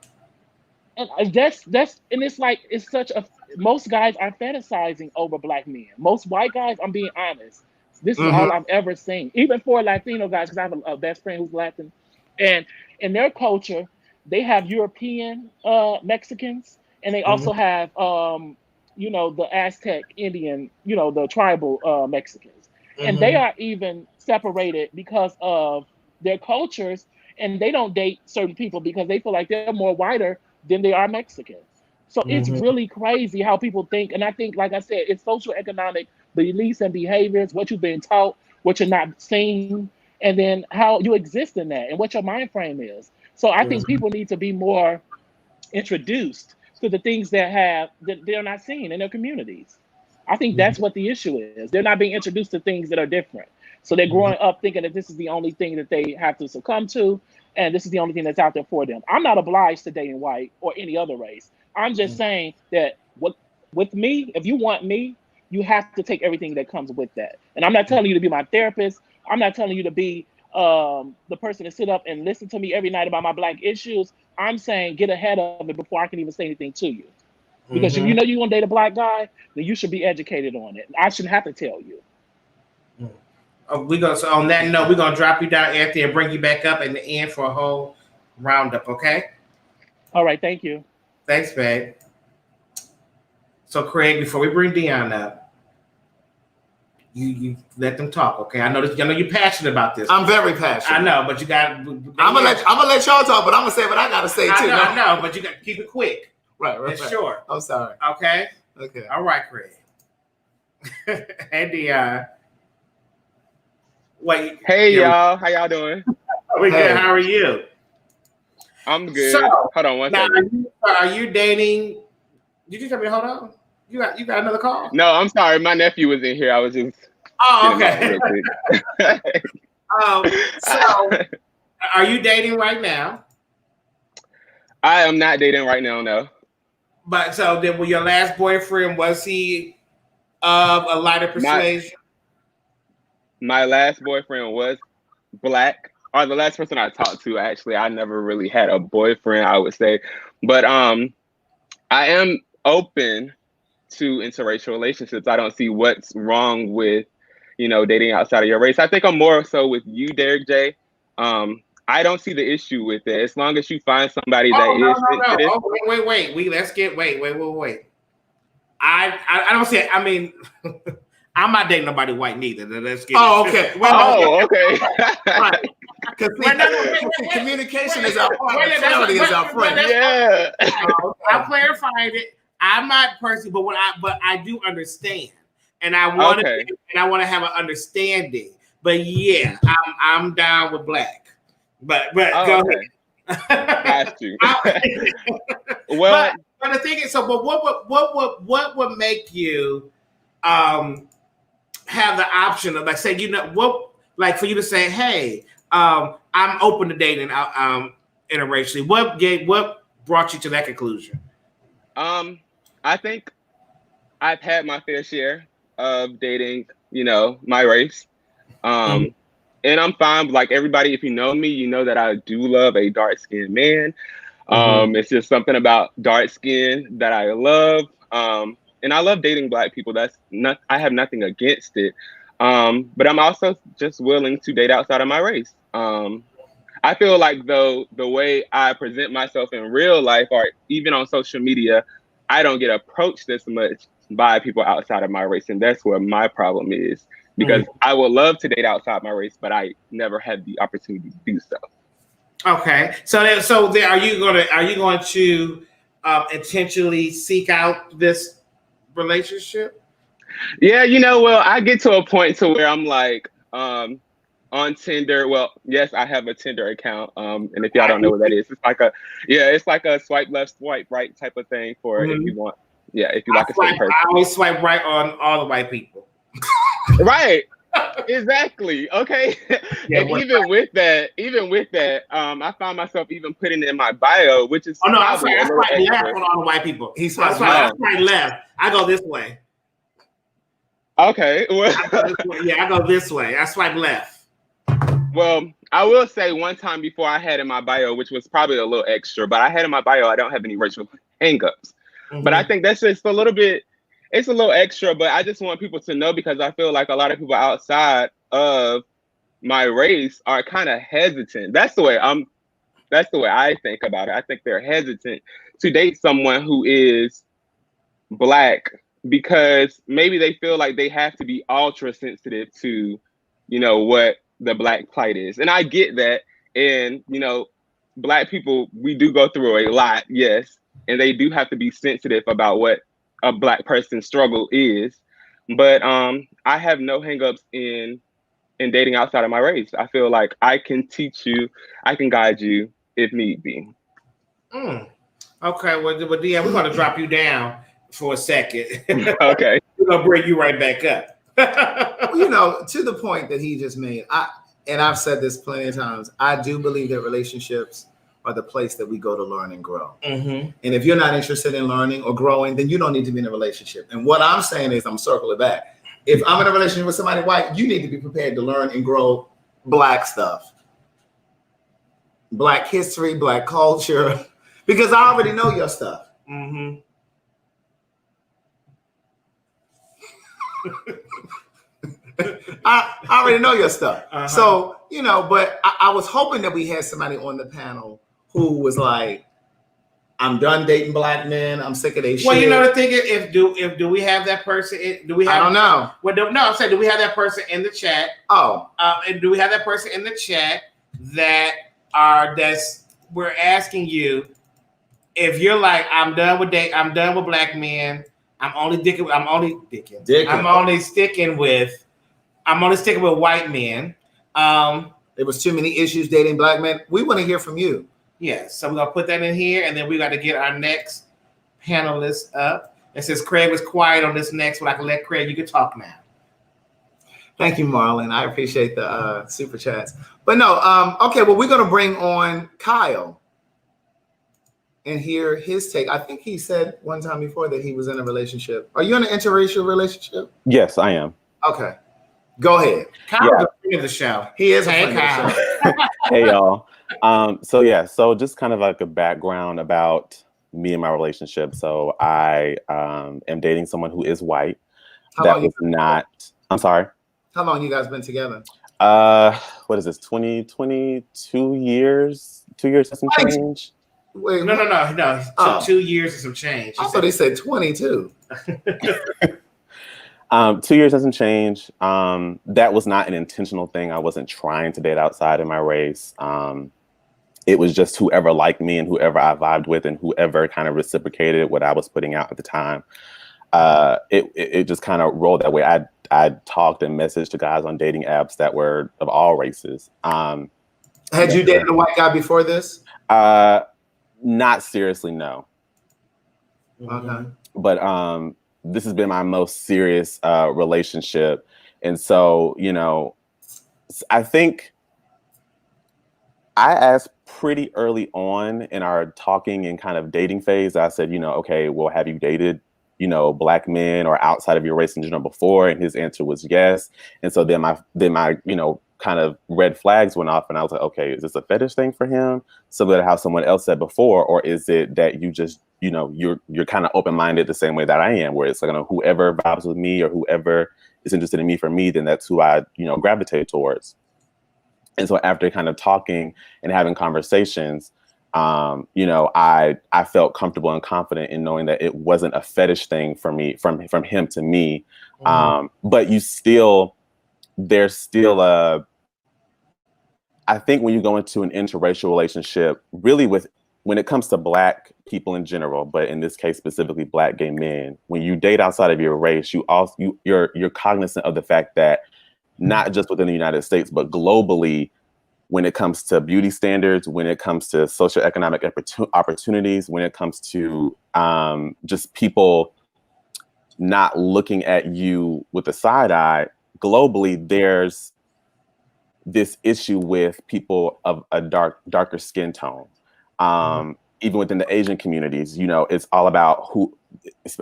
And that's and it's like it's such a most guys are fantasizing over Black men. Most white guys, I'm being honest. This is all I've ever seen. Even for Latino guys, because I have a best friend who's Latin, and in their culture, they have European Mexicans, and they also have the Aztec Indian, the tribal Mexicans. And they are even separated because of their cultures, and they don't date certain people because they feel like they're more whiter than they are Mexican. So it's really crazy how people think. And I think, like I said, it's social economic beliefs and behaviors, what you've been taught, what you're not seeing, and then how you exist in that and what your mind frame is. So I think people need to be more introduced to the things that they're not seeing in their communities. I think that's what the issue is. They're not being introduced to things that are different. So they're growing up thinking that this is the only thing that they have to succumb to, and this is the only thing that's out there for them. I'm not obliged to dating white or any other race. I'm just saying that with me, if you want me, you have to take everything that comes with that. And I'm not telling you to be my therapist. I'm not telling you to be the person to sit up and listen to me every night about my Black issues. I'm saying get ahead of it before I can even say anything to you. Because if you know you want to date a Black guy, then you should be educated on it. I shouldn't have to tell you. So on that note, we're gonna drop you down, Anthony, and bring you back up in the end for a whole roundup. Okay. All right. Thank you. Thanks, babe. So, Craig, before we bring Dion up, you let them talk, okay? I know you're passionate about this. I'm very passionate. I know, but you got. I'm gonna let y'all talk, but I'm gonna say what I gotta say too. I know, but you got to keep it quick. Right. Short. I'm sorry. Okay. Okay. All right, Craig. Hey, Dion. Wait. Hey, y'all. How y'all doing? We good. How are you? I'm good. So, hold on one second. Are you dating? Did you tell me to hold on? You got another call? No, I'm sorry. My nephew was in here. I was just. Oh, okay. So, are you dating right now? I am not dating right now. No. But so then, your last boyfriend, was he of a lighter persuasion? My last boyfriend was Black. Or the last person I talked to, actually, I never really had a boyfriend, I would say. But I am open to interracial relationships. I don't see what's wrong with, dating outside of your race. I think I'm more so with you, Derek J. I don't see the issue with it as long as you find somebody that is sensitive. Oh, wait. Wait. I don't see it. I mean, I'm not dating nobody white neither. Let's get. Okay. Okay. Right. Because communication is our friend. Clarity is our friend. Yeah. I'm clarifying it. I'm not personally, but I do understand, and I want to have an understanding. But yeah, I'm down with Black. But go ahead. Got you. Well, but the thing is, but what would make you have the option of, like, say, like, for you to say, hey, I'm open to dating interracially. What brought you to that conclusion? I think I've had my fair share of dating, my race. And I'm fine. Like everybody, if you know me, you know that I do love a dark-skinned man. It's just something about dark skin that I love. And I love dating Black people. I have nothing against it. But I'm also just willing to date outside of my race. I feel like, though, the way I present myself in real life or even on social media, I don't get approached this much by people outside of my race. And that's where my problem is. Because I would love to date outside my race, but I never had the opportunity to do so. Okay, so are you going to intentionally seek out this relationship? Yeah, well, I get to a point to where I'm like on Tinder. Well, yes, I have a Tinder account. And if y'all don't know what that is, it's like a swipe left, swipe right type of thing for if you want. Yeah, if you like a certain person. I always swipe right on all the white people. Right. Exactly. Okay. Yeah, and even with that, I found myself even putting in my bio, which is I swipe left on all the white people. I swipe left. I go this way. Okay. Well, I go this way. I swipe left. Well, I will say one time before I had in my bio, which was probably a little extra, but I had in my bio, I don't have any racial hangups. But I think that's just a little bit. It's a little extra, but I just want people to know because I feel like a lot of people outside of my race are kind of hesitant. That's the way I think about it. I think they're hesitant to date someone who is Black because maybe they feel like they have to be ultra sensitive to, what the Black plight is. And I get that. And, Black people, we do go through a lot, yes. And they do have to be sensitive about what a Black person's struggle is, but I have no hangups in dating outside of my race. I feel like I can teach you, I can guide you if need be. Okay, well, Deanne, we're going to drop you down for a second. Okay, we're going to bring you right back up. To the point that he just made, I've said this plenty of times. I do believe that relationships are the place that we go to learn and grow. And if you're not interested in learning or growing, then you don't need to be in a relationship. And what I'm saying is, I'm circling back. If I'm in a relationship with somebody white, you need to be prepared to learn and grow Black stuff, Black history, Black culture, because I already know your stuff. I already know your stuff. So, but I was hoping that we had somebody on the panel who was like, I'm done dating Black men. I'm sick of their shit. Well, the thing is, do we have that person? I don't know. Well, no, I'm saying, do we have that person in the chat? And do we have that person in the chat we're asking you if you're like, I'm done with Black men. I'm only sticking with white men. There was too many issues dating Black men. We want to hear from you. Yes, so we're gonna put that in here, and then we got to get our next panelist up. And since Craig was quiet on this next one, I can let Craig. You can talk now. Thank you, Marlon. I appreciate the super chats. But no, okay. Well, we're gonna bring on Kyle. and hear his take. I think he said one time before that he was in a relationship. Are you in an interracial relationship? Yes, I am. Okay. Go ahead. Kyle's a friend of the show. He is hey, Kyle. Hey, y'all. So just kind of like a background about me and my relationship. So I am dating someone who is white. I'm sorry. How long you guys been together? What is this? 22 years? 2 years and some change? Wait, no. 2 years and some change. I thought they said 22. 2 years and some change. That was not an intentional thing. I wasn't trying to date outside of my race. It was just whoever liked me and whoever I vibed with and whoever kind of reciprocated what I was putting out at the time. It just kind of rolled that way. I talked and messaged to guys on dating apps that were of all races. Had you dated a white guy before this? Not seriously, no. Okay. But this has been my most serious relationship. And so, I think I asked pretty early on in our talking and kind of dating phase. I said, okay, well, have you dated, Black men or outside of your race in general before? And his answer was yes. And so then my kind of red flags went off, and I was like, okay, is this a fetish thing for him? Similar to how someone else said before, or is it that you just, you're kind of open-minded the same way that I am, where it's like, whoever vibes with me or whoever is interested in me for me, then that's who I, gravitate towards. And so after kind of talking and having conversations, I felt comfortable and confident in knowing that it wasn't a fetish thing for me, from him to me. But there's still I think when you go into an interracial relationship, really when it comes to Black people in general, but in this case specifically Black gay men, when you date outside of your race, you're cognizant of the fact that not just within the United States, but globally, when it comes to beauty standards, when it comes to socioeconomic opportunities, when it comes to just people not looking at you with a side eye, globally, there's this issue with people of a darker skin tone. Even within the Asian communities, it's all about who.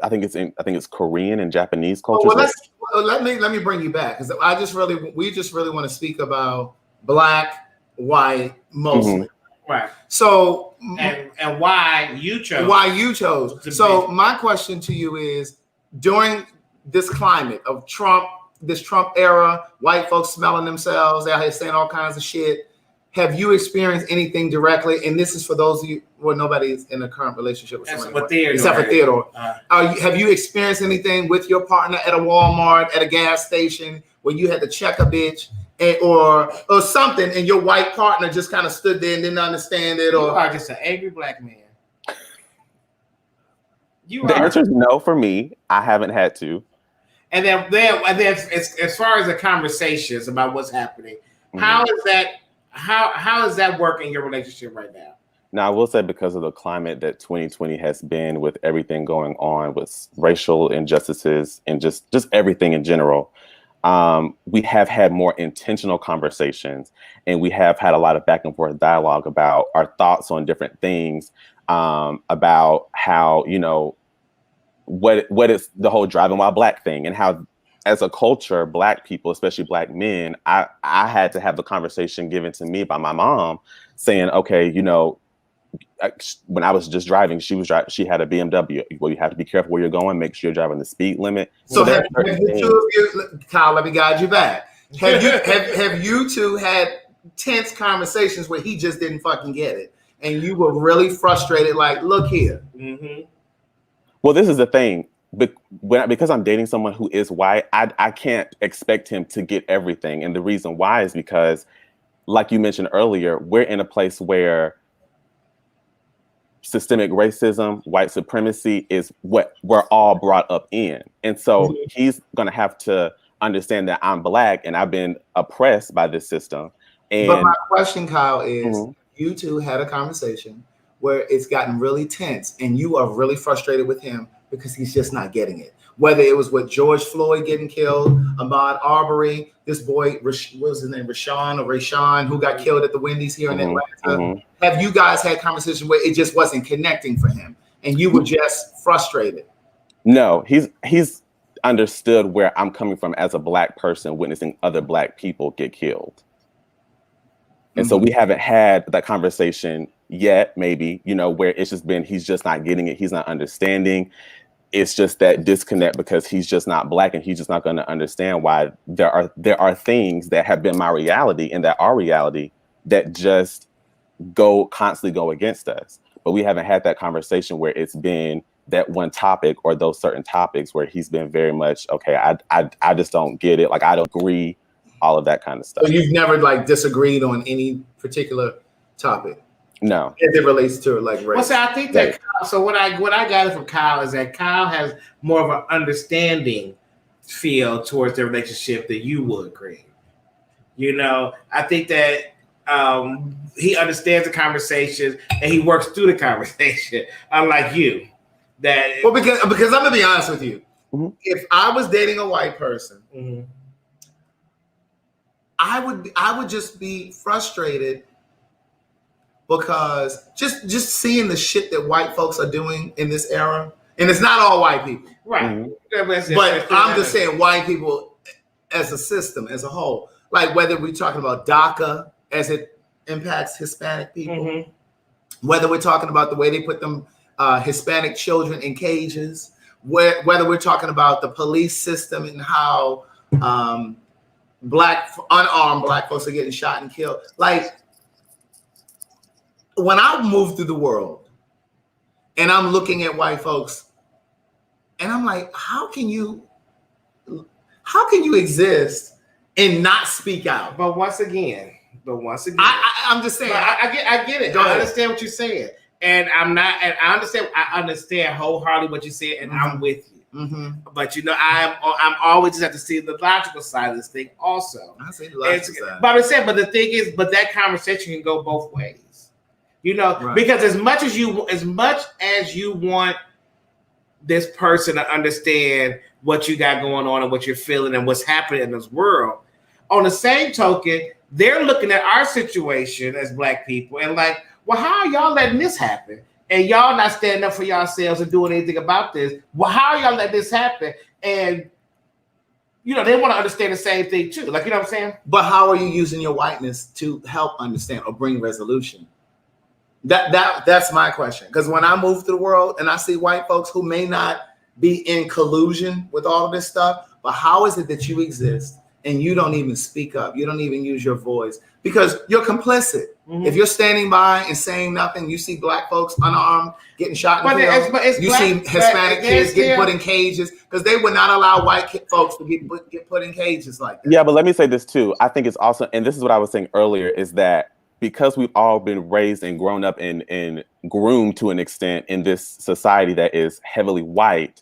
I think it's Korean and Japanese cultures. Let me bring you back, because we just really want to speak about Black, white, mostly. Right. So and why you chose. So my question to you is, during this climate of this Trump era, white folks smelling themselves out here saying all kinds of shit, have you experienced anything directly? And this is for those of you where nobody's in a current relationship with someone, except for Theodore. Have you experienced anything with your partner at a Walmart, at a gas station, where you had to check a bitch or something, and your white partner just kind of stood there and didn't understand it? Or you are just an angry Black man. The answer is no for me. I haven't had to. And then as far as the conversations about what's happening, how is that working in your relationship right now? Now, I will say, because of the climate that 2020 has been, with everything going on with racial injustices and just everything in general, we have had more intentional conversations, and we have had a lot of back and forth dialogue about our thoughts on different things, about how, what is the whole driving while Black thing, and how, as a culture, Black people, especially Black men, I had to have the conversation given to me by my mom saying, okay, when I was just driving, she had a BMW. Well, you have to be careful where you're going. Make sure you're driving the speed limit. So have you, Kyle, let me guide you back. Have you two had tense conversations where he just didn't fucking get it, and you were really frustrated? Like, look here. Mm-hmm. Well, this is the thing. Because I'm dating someone who is white, I can't expect him to get everything. And the reason why is because, like you mentioned earlier, we're in a place where systemic racism, white supremacy is what we're all brought up in. And so he's going to have to understand that I'm Black and I've been oppressed by this system. But my question, Kyle, is you two had a conversation where it's gotten really tense and you are really frustrated with him because he's just not getting it. whether it was with George Floyd getting killed, Ahmaud Arbery, this boy, what was his name, Rashawn, who got killed at the Wendy's here in Atlanta. Have you guys had conversations where it just wasn't connecting for him and you were just frustrated? No, he's understood where I'm coming from as a Black person witnessing other Black people get killed. And so we haven't had that conversation yet, maybe, you know, where it's just been, he's just not getting it. He's not understanding. It's just that disconnect because he's just not Black and he's just not going to understand why there are things that have been my reality and that are reality that just constantly go against us. But we haven't had that conversation where it's been that one topic or those certain topics where he's been very much, okay, I just don't get it. Like, I don't agree, all of that kind of stuff. So you've never like disagreed on any particular topic? No. As it relates to like race. Well, so I think that so what I got from Kyle is that Kyle has more of an understanding feel towards their relationship than you would, Greg. You know, I think that he understands the conversation and he works through the conversation, unlike you. Well, because I'm gonna be honest with you, if I was dating a white person, I would just be frustrated because just seeing the shit that white folks are doing in this era, and it's not all white people, right? But I'm just saying white people as a system, as a whole, like whether we're talking about DACA as it impacts Hispanic people, whether we're talking about the way they put them Hispanic children in cages, whether we're talking about the police system and how unarmed Black folks are getting shot and killed. Like, when I move through the world and I'm looking at white folks and I'm like, how can you exist and not speak out? But once again, I'm just saying, I get it. I understand what you're saying. And I understand wholeheartedly what you said, and I'm with you. But you know, I'm always just have to see the logical side of this thing also. I see the logical side. But I'm saying, but the thing is, that conversation can go both ways. You know, because as much as you want this person to understand what you got going on and what you're feeling and what's happening in this world, on the same token, they're looking at our situation as Black people and like, well, how are y'all letting this happen? And y'all not standing up for yourselves and doing anything about this. Well, how are y'all letting this happen? And, you know, they want to understand the same thing too. Like, you know what I'm saying? But how are you using your whiteness to help understand or bring resolution? That's my question. Because when I move through the world and I see white folks who may not be in collusion with all of this stuff, but how is it that you exist and you don't even speak up? You don't even use your voice because you're complicit. If you're standing by and saying nothing, you see Black folks unarmed getting shot and killed. You see Hispanic kids getting put in cages because they would not allow white folks to get put in cages like that. Yeah, but let me say this too. I think it's also, and this is what I was saying earlier, is that because we've all been raised and grown up and groomed to an extent in this society that is heavily white,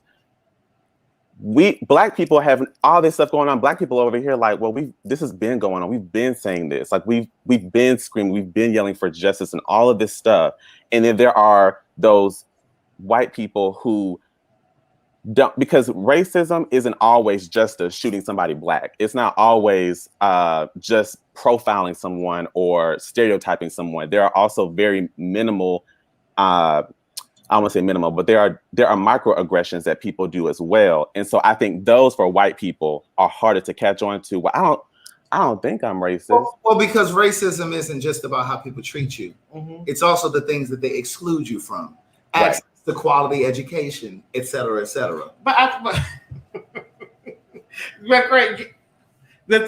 Black people have all this stuff going on. Black people over here, like, well, this has been going on. We've been saying this, like we've been screaming, we've been yelling for justice and all of this stuff. And then there are those white people who don't, because racism isn't always just shooting somebody Black. It's not always just profiling someone or stereotyping someone. There are also very minimal, I won't say minimal, but there are microaggressions that people do as well. And so I think those for white people are harder to catch on to. Well, I don't think I'm racist. Well, because racism isn't just about how people treat you. It's also the things that they exclude you from. Access to quality education, et cetera, et cetera. But Greg, the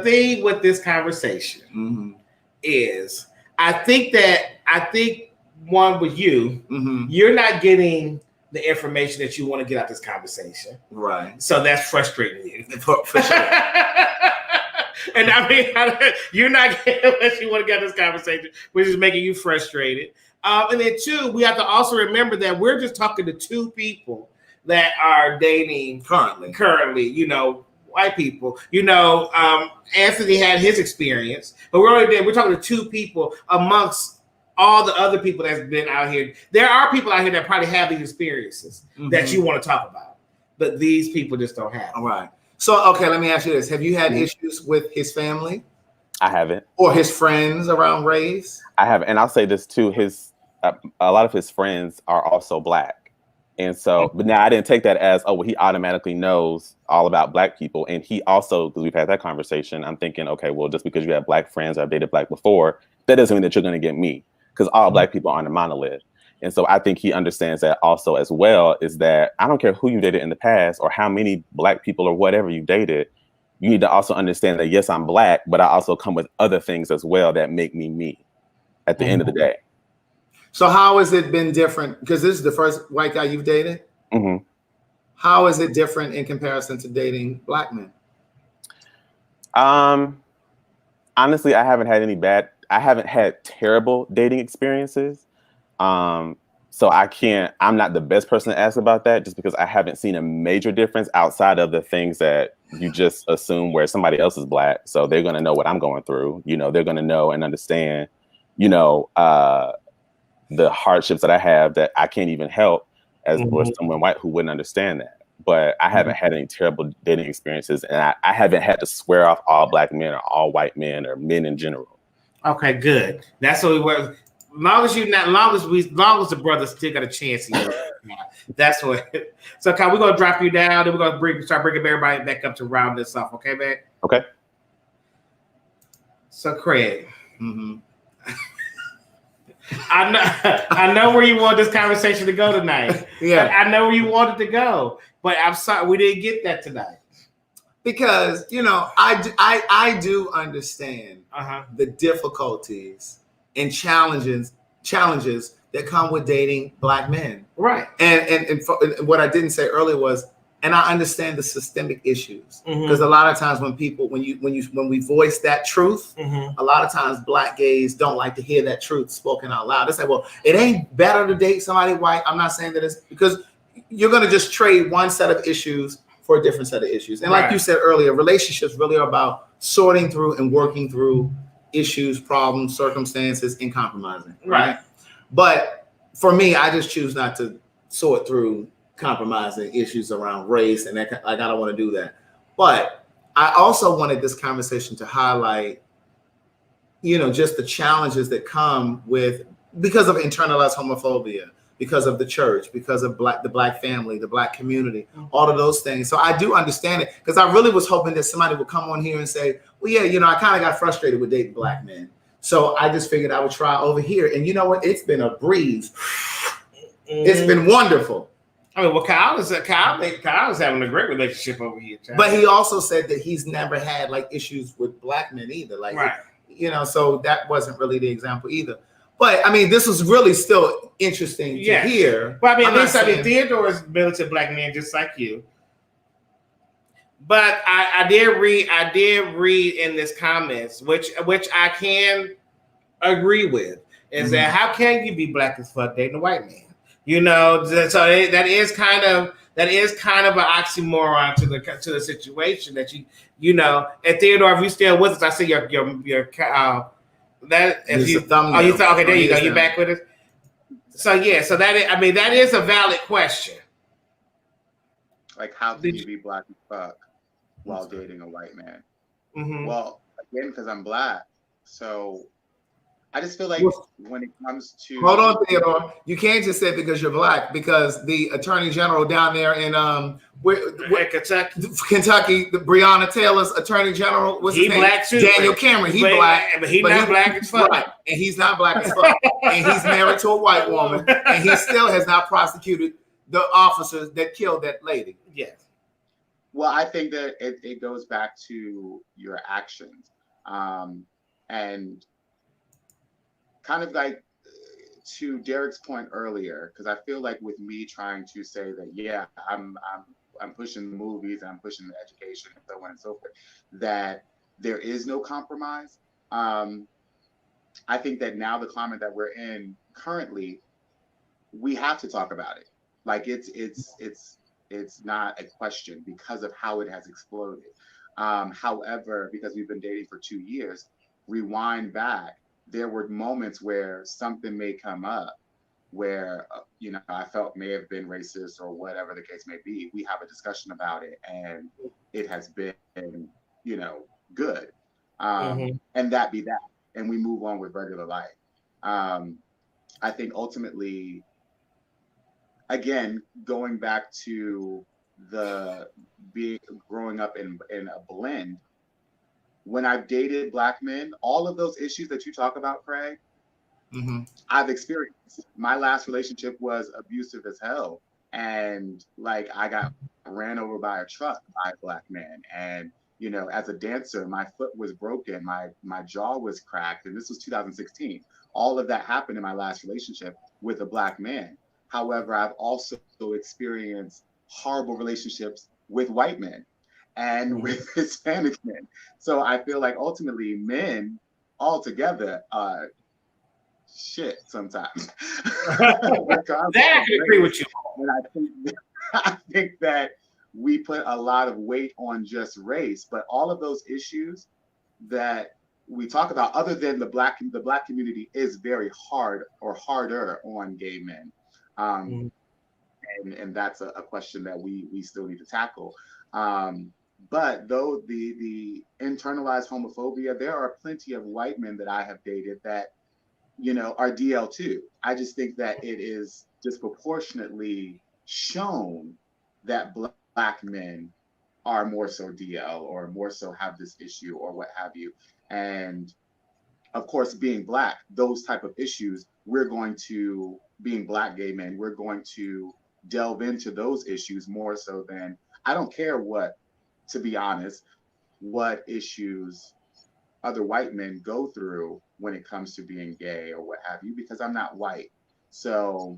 thing with this conversation is, I think one with you, you're not getting the information that you want to get out this conversation. Right. So that's frustrating you. For sure. And I mean, you're not getting what you want to get out of this conversation, which is making you frustrated. And then two, we have to also remember that we're just talking to two people that are dating currently, you know, white people. You know, Anthony had his experience, but we're talking to two people amongst all the other people that's been out here. There are people out here that probably have these experiences that you want to talk about. but these people just don't have. All right. So, okay, let me ask you this. Have you had issues with his family? I haven't. Or his friends around race? I haven't. And I'll say this too, a lot of his friends are also Black. And so, but now I didn't take that as, oh, well, he automatically knows all about Black people. And he also, because we've had that conversation, I'm thinking, okay, well, just because you have Black friends or I've dated Black before, that doesn't mean that you're going to get me, because all Black people aren't a monolith. And so I think he understands that also as well, is that I don't care who you dated in the past or how many Black people or whatever you dated, you need to also understand that, yes, I'm Black, but I also come with other things as well that make me me at the end of the day. So how has it been different? Because this is the first white guy you've dated. Mm-hmm. How is it different in comparison to dating Black men? Honestly, I haven't had terrible dating experiences. So I'm not the best person to ask about that, just because I haven't seen a major difference outside of the things that you just assume where somebody else is Black. So they're going to know what I'm going through. You know, they're going to know and understand, you know, the hardships that I have that I can't even help as or someone white who wouldn't understand that. But I haven't had any terrible dating experiences, and I haven't had to swear off all Black men or all white men or men in general. Okay, good. That's what we were. Long as the brothers still got a chance here. That's what. So, Kyle, we're gonna drop you down, and we're gonna start bringing everybody back up to round this off. Okay, man. Okay. So, Craig, I know where you want this conversation to go tonight. Yeah, I know where you wanted to go, but I'm sorry we didn't get that tonight. Because I do understand the difficulties and challenges that come with dating Black men. Right. And what I didn't say earlier was, and I understand the systemic issues, because a lot of times when we voice that truth, a lot of times Black gays don't like to hear that truth spoken out loud. They say, well, it ain't better to date somebody white. I'm not saying that it's because you're going to just trade one set of issues for a different set of issues. And like you said earlier, relationships really are about sorting through and working through issues, problems, circumstances, and compromising. Right. But for me, I just choose not to sort through compromising issues around race, and that, I don't want to do that. But I also wanted this conversation to highlight, just the challenges that come with because of internalized homophobia, because of the church, because of the Black family, the Black community, all of those things. So I do understand it, because I really was hoping that somebody would come on here and say, well, yeah, I kind of got frustrated with dating Black men. So I just figured I would try over here. And you know what? It's been a breeze. It's been wonderful. I mean, well, Kyle's having a great relationship over here, Chad. But he also said that he's never had issues with Black men either. So that wasn't really the example either. But I mean, this was really still interesting to hear. Well, I mean, Theodore is militant Black man just like you. But I did read in this comments, which I can agree with, is that how can you be Black as fuck dating a white man? So that is kind of an oxymoron to the situation that And Theodore, if you still with us, I see your that if you thumbnail. You thought, okay, there you go, you back with us. So that is a valid question. Like, how can you be Black as fuck while dating a white man? Well, again, because I'm Black, so I just feel like when it comes to hold on, Theodore, you can't just say because you're Black, because the Attorney General down there in Kentucky, the Breonna Taylor's Attorney General, what's his name? Black too, Daniel Cameron. He's Black, but he's not Black as fuck. Right, and he's not Black as fuck, and he's married to a white woman, and he still has not prosecuted the officers that killed that lady. Yes. Well, I think that it goes back to your actions, and kind of like to Derek's point earlier, because I feel like with me trying to say that, I'm pushing the movies and I'm pushing the education and so on and so forth, that there is no compromise. I think that now the climate that we're in currently, we have to talk about it. Like it's not a question because of how it has exploded. However, because we've been dating for 2 years, rewind back, there were moments where something may come up where you know, I felt may have been racist or whatever the case may be, we have a discussion about it, and it has been, you know, good. And that be that, and we move on with regular life. I think ultimately, again, going back to the growing up in a blend, when I've dated Black men, all of those issues that you talk about, Craig, I've experienced. My last relationship was abusive as hell. And like, I got ran over by a truck by a Black man. And, you know, as a dancer, my foot was broken, my jaw was cracked. And this was 2016. All of that happened in my last relationship with a Black man. However, I've also experienced horrible relationships with white men and with Hispanic men. So I feel like ultimately men altogether shit sometimes. That I can agree with you. And I think that we put a lot of weight on just race, but all of those issues that we talk about, other than the black community is very hard or harder on gay men. And that's a question that we still need to tackle. But though the internalized homophobia, there are plenty of white men that I have dated that, you know, are DL too. I just think that it is disproportionately shown that Black men are more so DL or more so have this issue or what have you. And of course, being Black, those type of issues, being Black gay men, we're going to delve into those issues more so than, I don't care to be honest, what issues other white men go through when it comes to being gay or what have you, because I'm not white. So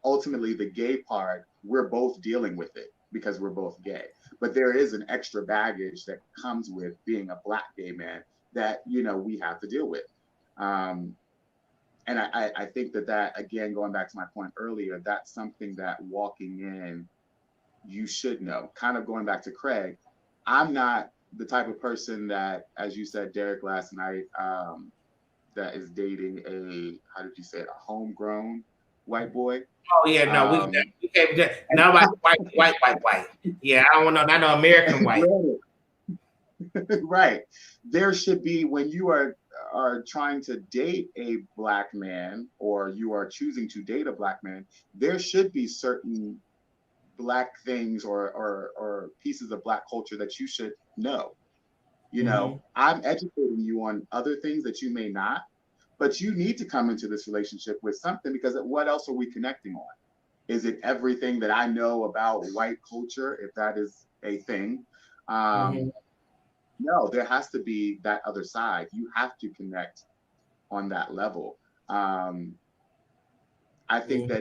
ultimately the gay part, we're both dealing with it because we're both gay. But there is an extra baggage that comes with being a Black gay man that, you know, we have to deal with. And I think that, again, going back to my point earlier, that's something that walking in, you should know. Kind of going back to Craig, I'm not the type of person that, as you said, Derek, last night, that is dating how did you say it, a homegrown white boy. Oh yeah, no, we can't just nobody white. Yeah, I don't know, not no American white. Right. There should be, when you are trying to date a Black man, or you are choosing to date a Black man, there should be certain Black things or pieces of Black culture that you should know. You know, I'm educating you on other things that you may not, but you need to come into this relationship with something, because what else are we connecting on? Is it everything that I know about white culture, if that is a thing? No, there has to be that other side. You have to connect on that level. I think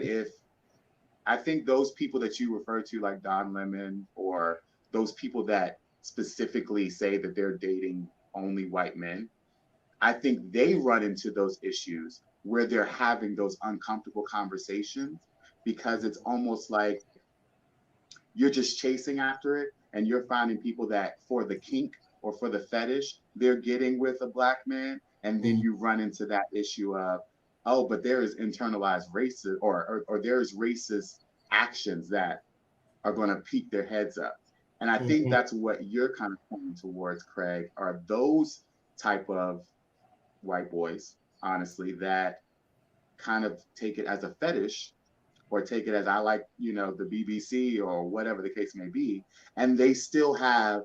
I think those people that you refer to, like Don Lemon, or those people that specifically say that they're dating only white men, I think they run into those issues where they're having those uncomfortable conversations, because it's almost like you're just chasing after it, and you're finding people that for the kink or for the fetish, they're getting with a Black man. And then you run into that issue of, oh, but there is internalized racist or there's racist actions that are going to peak their heads up. And I think that's what you're kind of pointing towards, Craig, are those type of white boys, honestly, that kind of take it as a fetish, or take it as, I like, you know, the BBC or whatever the case may be, and they still have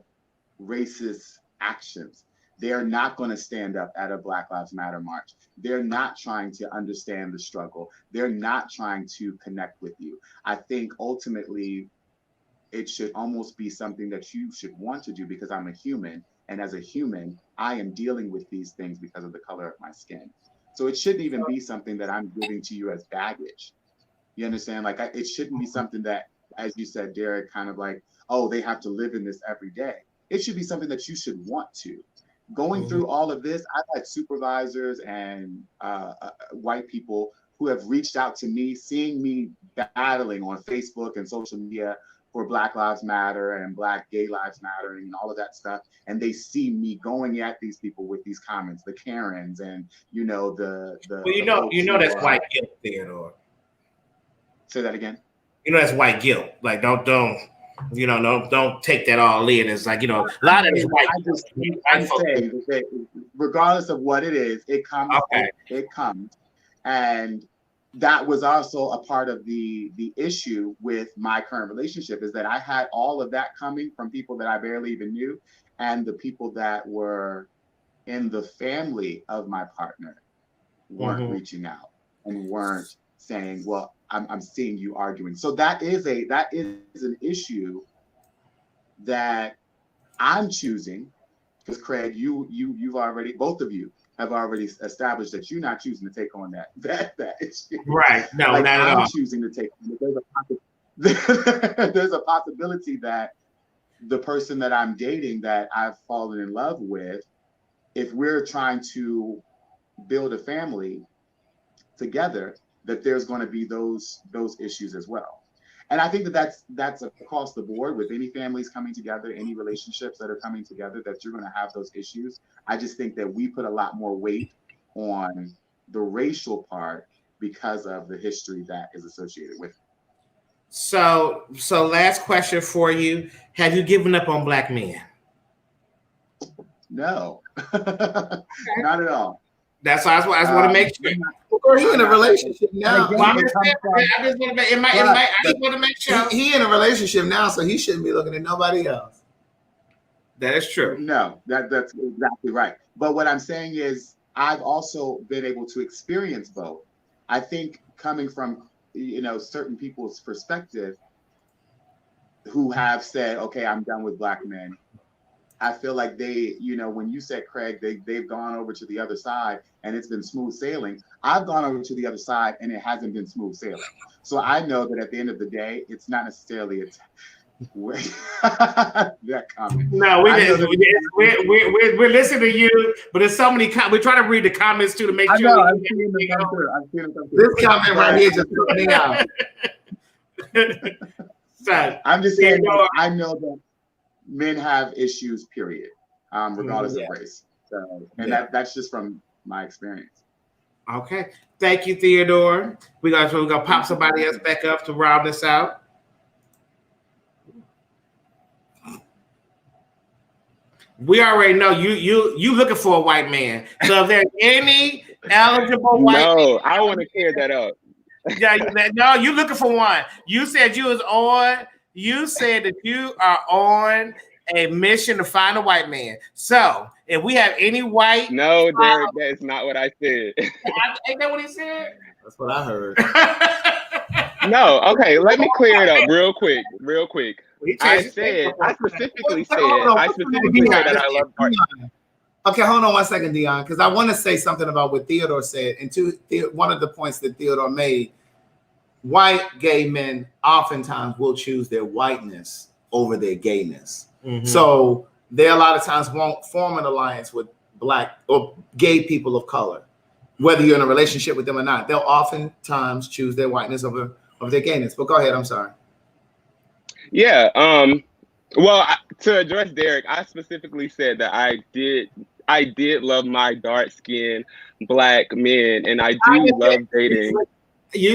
racist actions. They are not going to stand up at a Black Lives Matter march. They're not trying to understand the struggle. They're not trying to connect with you. I think ultimately it should almost be something that you should want to do, because I'm a human. And as a human, I am dealing with these things because of the color of my skin. So it shouldn't even be something that I'm giving to you as baggage. You understand? Like, it shouldn't be something that, as you said, Derek, kind of like, oh, they have to live in this every day. It should be something that you should want to. Going through all of this, I've had supervisors and white people who have reached out to me, seeing me battling on Facebook and social media for Black Lives Matter and Black Gay Lives Matter and all of that stuff, and they see me going at these people with these comments, the Karens, and the well, you know that's white guilt, Theodore. Say that again. You know that's white guilt. Like don't take that all in. It's like, a lot of it's white. I'm saying that regardless of what it is, it comes. Okay. It comes, and that was also a part of the issue with my current relationship, is that I had all of that coming from people that I barely even knew, and the people that were in the family of my partner weren't reaching out and weren't saying, well, I'm seeing you arguing. So that is an issue that I'm choosing, because Craig, you've already, both of you have already established that you're not choosing to take on that issue. Right. No, like, not at all. I'm choosing to take on it. There's a possibility that the person that I'm dating, that I've fallen in love with, if we're trying to build a family together, that there's going to be those issues as well. And I think that that's across the board with any families coming together, any relationships that are coming together, that you're going to have those issues. I just think that we put a lot more weight on the racial part because of the history that is associated with it. So last question for you. Have you given up on Black men? No, not at all. That's why I just want to make sure. Or he in a relationship now. I just want to make sure. He in a relationship now, so he shouldn't be looking at nobody else. That is true. No, that's exactly right. But what I'm saying is, I've also been able to experience both. I think coming from certain people's perspective who have said, okay, I'm done with Black men. I feel like they, when you said, Craig, they've gone over to the other side and it's been smooth sailing. I've gone over to the other side and it hasn't been smooth sailing. So I know that at the end of the day, it's not necessarily that comment. No, we're listening to you, but there's so many. We're trying to read the comments too to make sure. I've seen them. This comment right here just put me out. So, I'm just saying, I know that men have issues, period, regardless of race. So, and that's just from my experience. Okay, thank you, Theodore. We're gonna pop somebody else back up to round this out. We already know you looking for a white man. So if there's any eligible white man, I want to clear that up. Yeah, you looking for one. You said you was on. You said that you are on a mission to find a white man. So if we have any white, no, Derek, that is not what I said. Ain't that what he said? That's what I heard. No, okay, let me clear it up real quick. I specifically said that I love art. Okay, hold on 1 second, Dion, because I want to say something about what Theodore said. And one of the points that Theodore made, white gay men oftentimes will choose their whiteness over their gayness. Mm-hmm. So they a lot of times won't form an alliance with Black or gay people of color, whether you're in a relationship with them or not. They'll oftentimes choose their whiteness over their gayness. But go ahead, I'm sorry. Yeah. Well, to address Derek, I specifically said that I did love my dark skinned Black men, and I do love dating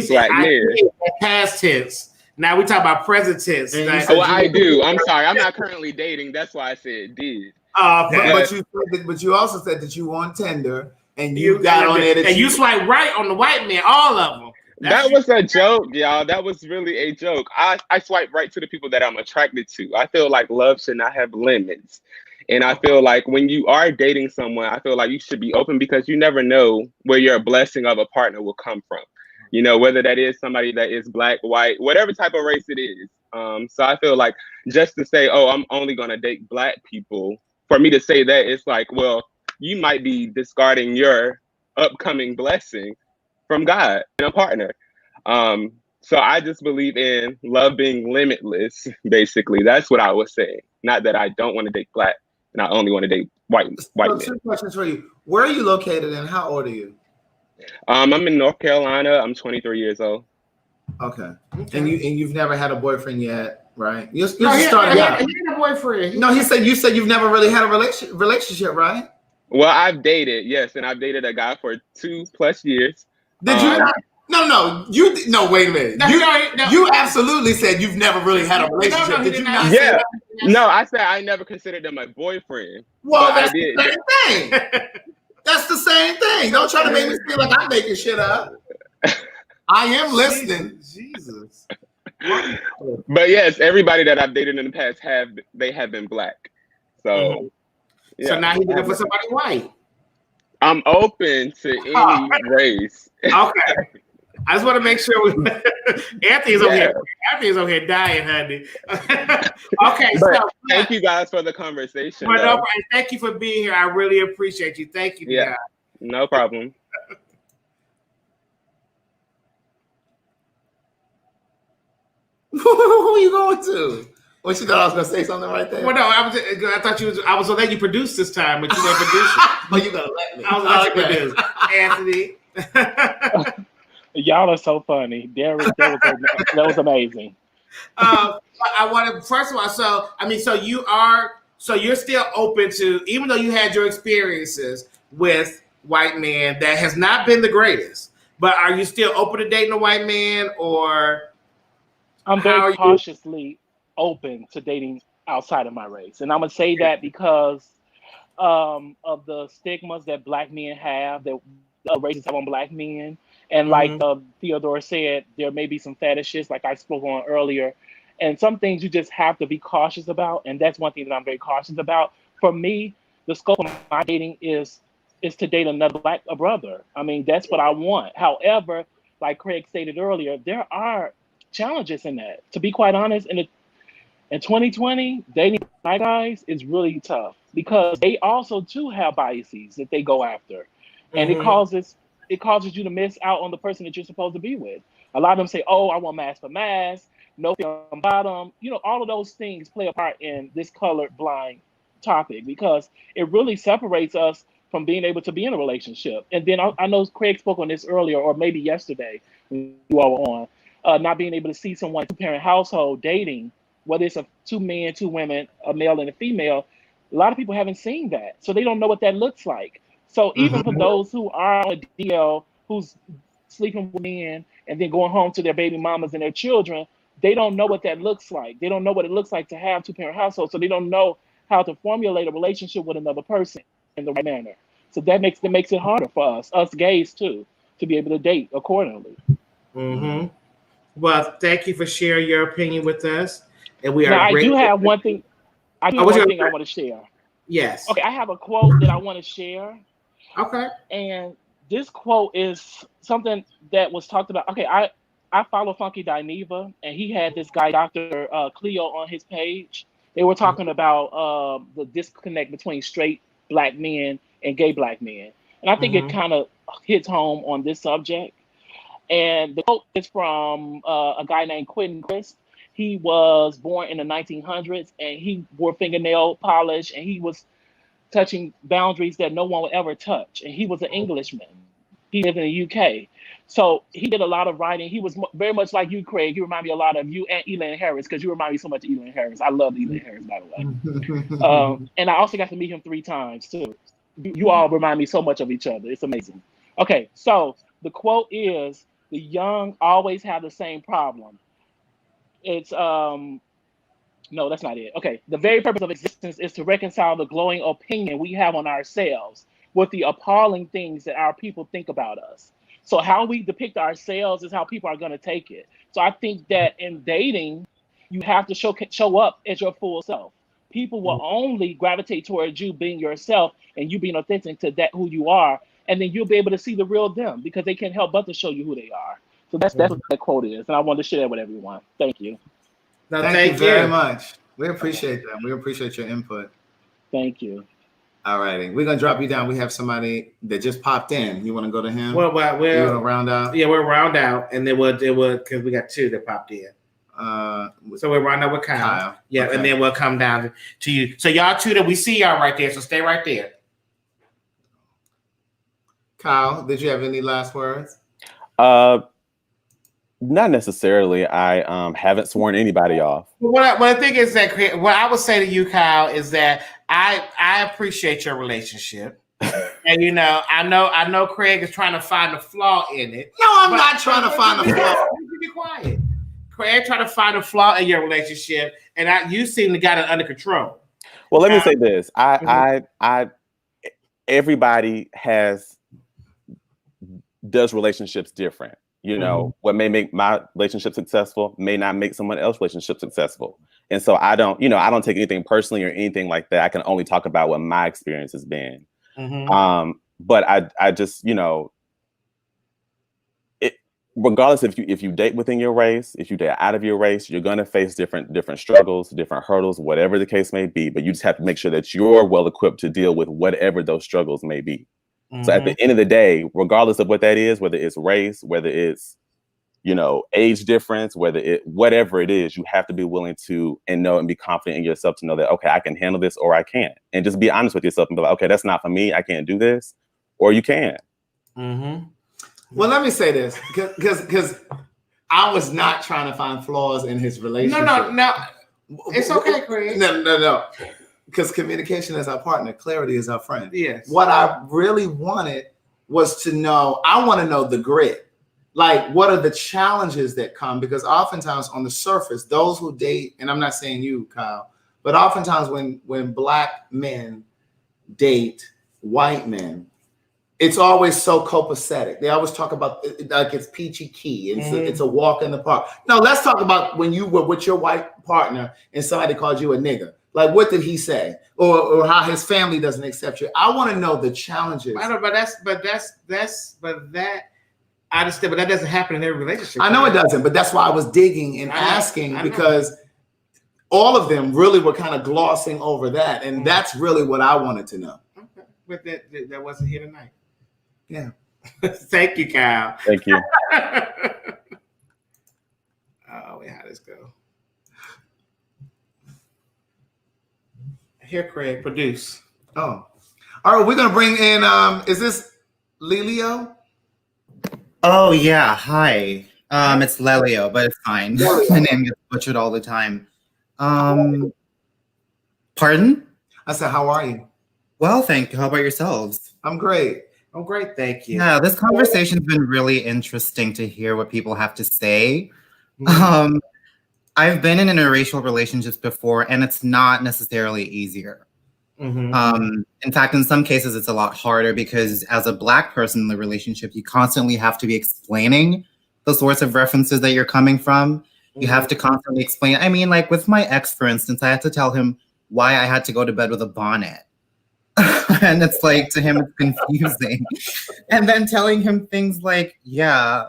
Black men. Past tense. Now we talk about present tense. I do. I'm sorry. I'm not currently dating. That's why I said did. But you also said that you want Tinder, and you got on it, and you swipe right on the white men, all of them. That was a joke, y'all. That was really a joke. I swipe right to the people that I'm attracted to. I feel like love should not have limits. And I feel like when you are dating someone, I feel like you should be open, because you never know where your blessing of a partner will come from. Whether that is somebody that is Black, white, whatever type of race it is. So I feel like just to say, oh, I'm only going to date Black people, for me to say that, it's like, well, you might be discarding your upcoming blessing from God and a partner. So I just believe in love being limitless, basically. That's what I was saying. Not that I don't want to date Black and I only want to date white men. Two questions for you. Where are you located and how old are you? I'm in North Carolina. I'm 23 years old. Okay. And you've never had a boyfriend yet, right? You're just starting out. He had a boyfriend. You said you've never really had a relationship, right? Well, I've dated, yes, and I've dated a guy for 2+ years. Did you? No. Wait a minute. You absolutely said you've never really had a relationship. No, did you not? Yeah. No, I said I never considered them a boyfriend. Well, that's the same thing. That's the same thing. Don't try to make me feel like I'm making shit up. I am listening. Jesus. But yes, everybody that I've dated in the past have been Black. So, so now he's looking for somebody white. I'm open to any race. Okay. I just want to make sure Anthony's over here. Anthony's over here dying, honey. Okay, so thank you guys for the conversation. But thank you for being here. I really appreciate you. Thank you. Yeah, no problem. Who are you going to? Well, she thought I was going to say something right there. Well, no, I thought I was going to let you produce this time, but you didn't produce it. But you got to let me. I was going to let you produce. Anthony. Y'all are so funny. That was amazing. I want to, first of all, so you're still open to, even though you had your experiences with white men that has not been the greatest, but are you still open to dating a white man, or? I'm very cautiously open to dating outside of my race. And I'm going to say that because of the stigmas that Black men have, that races have on Black men. And like Theodore said, there may be some fetishes, like I spoke on earlier, and some things you just have to be cautious about. And that's one thing that I'm very cautious about. For me, the scope of my dating is to date another Black brother. I mean, that's what I want. However, like Craig stated earlier, there are challenges in that. To be quite honest, in 2020, dating Black guys is really tough because they also too have biases that they go after, and it causes you to miss out on the person that you're supposed to be with. A lot of them say, "Oh, I want mass for mass, no film bottom." You know, all of those things play a part in this colorblind topic because it really separates us from being able to be in a relationship. And then I know Craig spoke on this earlier, or maybe yesterday when you all were on, not being able to see someone two-parent household dating, whether it's 2 men, 2 women, a male and a female. A lot of people haven't seen that, so they don't know what that looks like. So even for those who are on a DL, who's sleeping with men and then going home to their baby mamas and their children, they don't know what that looks like. They don't know what it looks like to have two-parent households, so they don't know how to formulate a relationship with another person in the right manner. So that makes it harder for us gays too, to be able to date accordingly. Well, thank you for sharing your opinion with us, and we are. Now, I do have one thing. I want to share. Yes. Okay, I have a quote that I want to share. Okay. And this quote is something that was talked about. Okay, I follow Funky Dineva, and he had this guy, Dr. Cleo, on his page. They were talking about the disconnect between straight Black men and gay Black men. And I think it kind of hits home on this subject. And the quote is from a guy named Quentin Crisp. He was born in the 1900s, and he wore fingernail polish, and he was touching boundaries that no one would ever touch. And he was an Englishman. He lived in the UK. So he did a lot of writing. He was very much like you, Craig. You remind me a lot of you and Elan Harris, because you remind me so much of Elan Harris. I love Elan Harris, by the way. And I also got to meet him 3 times, too. You all remind me so much of each other. It's amazing. Okay, so the quote is, "The young always have the same problem." It's, no, that's not it. Okay, "The very purpose of existence is to reconcile the glowing opinion we have on ourselves with the appalling things that our people think about us. So how we depict ourselves is how people are going to take it." So I think that in dating, you have to show up as your full self. People will only gravitate towards you being yourself and you being authentic to that who you are, and then you'll be able to see the real them because they can't help but to show you who they are. So that's what that quote is, and I wanted to share that with everyone. Thank you. No, thank you very much. We appreciate that. We appreciate your input. Thank you. All righty. We're going to drop you down. We have somebody that just popped in. You want to go to him? Well, you want to round out? Yeah, we'll round out, and then we'll because we got 2 that popped in. So we'll round out with Kyle. Yeah, okay. And then we'll come down to you. So y'all 2 that we see y'all right there, so stay right there. Kyle, did you have any last words? Not necessarily. I haven't sworn anybody off. What I think is that what I would say to you, Kyle, is that I appreciate your relationship. And you know, I know Craig is trying to find a flaw in it. No, I'm not trying to find a flaw. Be quiet. Craig trying to find a flaw in your relationship, and you seem to got it under control. Well, let me say this. Everybody does relationships different. You know, what may make my relationship successful may not make someone else's relationship successful. And so I don't take anything personally or anything like that. I can only talk about what my experience has been. But I just, regardless if you date within your race, if you date out of your race, you're going to face different struggles, different hurdles, whatever the case may be. But you just have to make sure that you're well equipped to deal with whatever those struggles may be. So at the end of the day, regardless of what that is, whether it's race, whether it's, age difference, whatever it is, you have to be willing to know and be confident in yourself to know that, okay, I can handle this or I can't. And just be honest with yourself and be like, okay, that's not for me. I can't do this. Or you can. Well, let me say this, because I was not trying to find flaws in his relationship. No. It's okay, Craig. No. Because communication is our partner, clarity is our friend. Yes. What I really wanted was to know, I want to know the grit. Like, what are the challenges that come? Because oftentimes on the surface, those who date, and I'm not saying you, Kyle, but oftentimes when Black men date white men, it's always so copacetic. They always talk about like it's peachy key. It's a walk in the park. No, let's talk about when you were with your white partner and somebody called you a nigger. Like, what did he say, or how his family doesn't accept you? I want to know the challenges. I know, but that I understand, but that doesn't happen in every relationship. I know it doesn't, but that's why I was digging and asking, because all of them really were kind of glossing over that, and that's really what I wanted to know. Okay, but that wasn't here tonight. Yeah. Thank you, Kyle. Thank you. Oh, wait, how this go? Here, Craig, produce. Oh, all right. We're gonna bring in. Is this Lelio? Oh yeah. Hi. It's Lelio, but it's fine. My name gets butchered all the time. Pardon? I said, how are you? Well, thank you. How about yourselves? I'm great. I'm great, thank you. Yeah, this conversation's been really interesting to hear what people have to say. I've been in interracial relationships before, and it's not necessarily easier. In fact, in some cases, it's a lot harder because as a Black person in the relationship, you constantly have to be explaining the sorts of references that you're coming from. You have to constantly explain. I mean, like with my ex, for instance, I had to tell him why I had to go to bed with a bonnet. And it's like, to him, it's confusing. And then telling him things like, I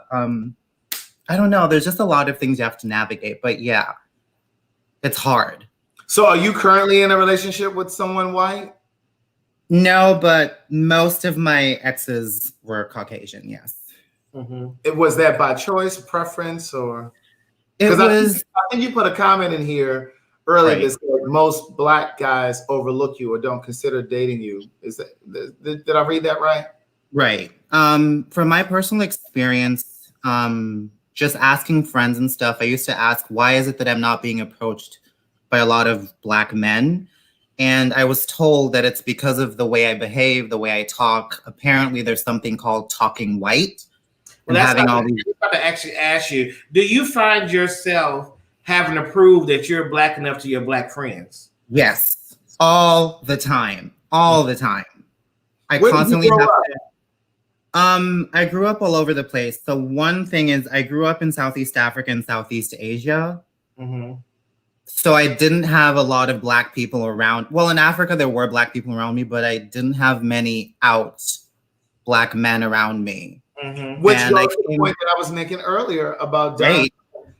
don't know. There's just a lot of things you have to navigate, but yeah, it's hard. So are you currently in a relationship with someone white? No, but most of my exes were Caucasian, yes. It was that by choice, preference, or? It was. I think you put a comment in here earlier that said most Black guys overlook you or don't consider dating you. Is that, did I read that right? Right. From my personal experience, just asking friends and stuff, I used to ask, why is it that I'm not being approached by a lot of Black men? And I was told that it's because of the way I behave, the way I talk. Apparently, there's something called talking white. Well, that's having all these. I'm about to actually ask you, do you find yourself having to prove that you're Black enough to your Black friends? Yes, all the time. All the time. I constantly have to. I grew up all over the place. So one thing is I grew up in Southeast Africa and Southeast Asia. So I didn't have a lot of Black people around. Well, in Africa, there were Black people around me, but I didn't have many out Black men around me. Which goes to the point that I was making earlier about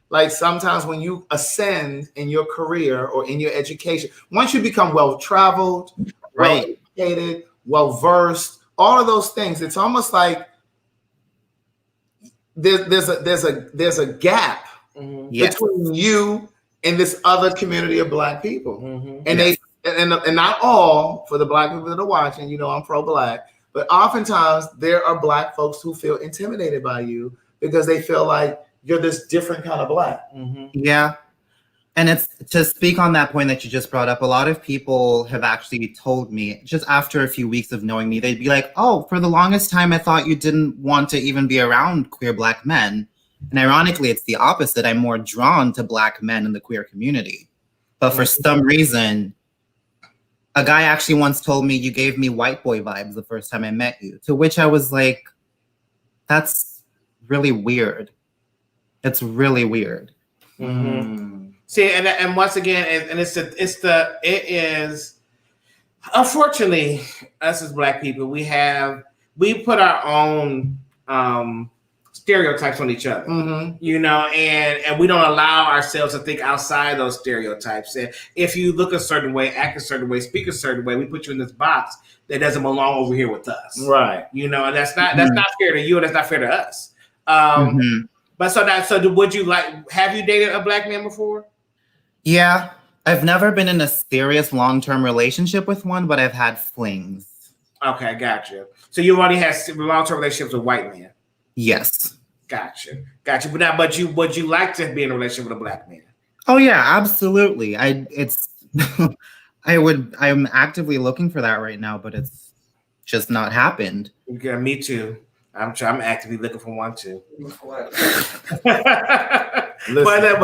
like sometimes when you ascend in your career or in your education, once you become well-traveled, well-educated, well-versed, all of those things, it's almost like there's a gap between you and this other community of Black people. And and not all, for the Black people that are watching, you know, I'm pro-Black, but oftentimes there are Black folks who feel intimidated by you because they feel like you're this different kind of black. Yeah. And it's to speak on that point that you just brought up, a lot of people have actually told me just after a few weeks of knowing me, they'd be like, oh, for the longest time, I thought you didn't want to even be around queer black men. And ironically, it's the opposite. I'm more drawn to black men in the queer community. But for some reason, a guy actually once told me, you gave me white boy vibes the first time I met you, to which I was like, that's really weird. It's really weird. See, and once again, it is unfortunately us as black people, we put our own stereotypes on each other, you know, and we don't allow ourselves to think outside those stereotypes. And if you look a certain way, act a certain way, speak a certain way, we put you in this box that doesn't belong over here with us, right? You know, and that's not fair to you, and that's not fair to us. But so would you have you dated a black man before? Yeah, I've never been in a serious long-term relationship with one, but I've had flings. Okay, gotcha. So you've already had long-term relationships with white men? Yes. Gotcha. Would you like to be in a relationship with a black man? Oh yeah, absolutely. I'm actively looking for that right now, but it's just not happened. Yeah, me too. I'm actively looking for one too. Listen.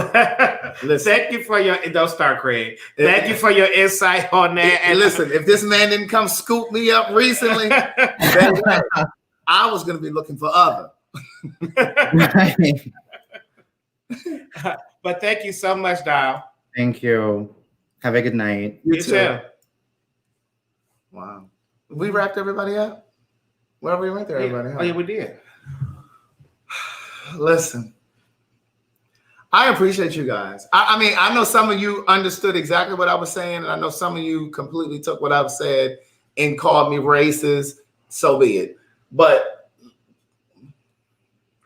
Thank you for your don't start, Craig. Thank you for your insight on that. And listen, if this man didn't come scoop me up recently, then I was going to be looking for other. But thank you so much, Dial. Thank you. Have a good night. You too. Wow. We wrapped everybody up? Well, we went there, everybody. Oh, yeah, we did. Listen, I appreciate you guys. I mean, I know some of you understood exactly what I was saying, and I know some of you completely took what I've said and called me racist. So be it. But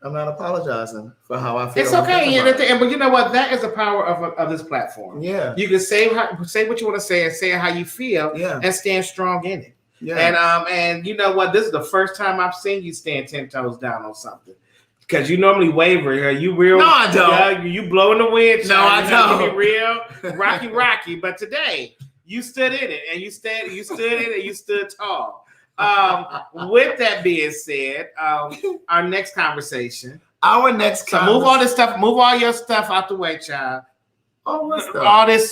I'm not apologizing for how I feel. It's okay. But you know what? That is the power of this platform. Yeah. You can say what you want to say and say how you feel and stand strong in it. Yeah. And you know what? This is the first time I've seen you stand 10 toes down on something. Because you normally waver. You real? No, I don't. You blow in the wind. No, I don't. Be real rocky. But today you stood in it, and you stood in it, and you stood tall. With that being said, our next conversation. Move all your stuff out the way, child. Oh, what's that?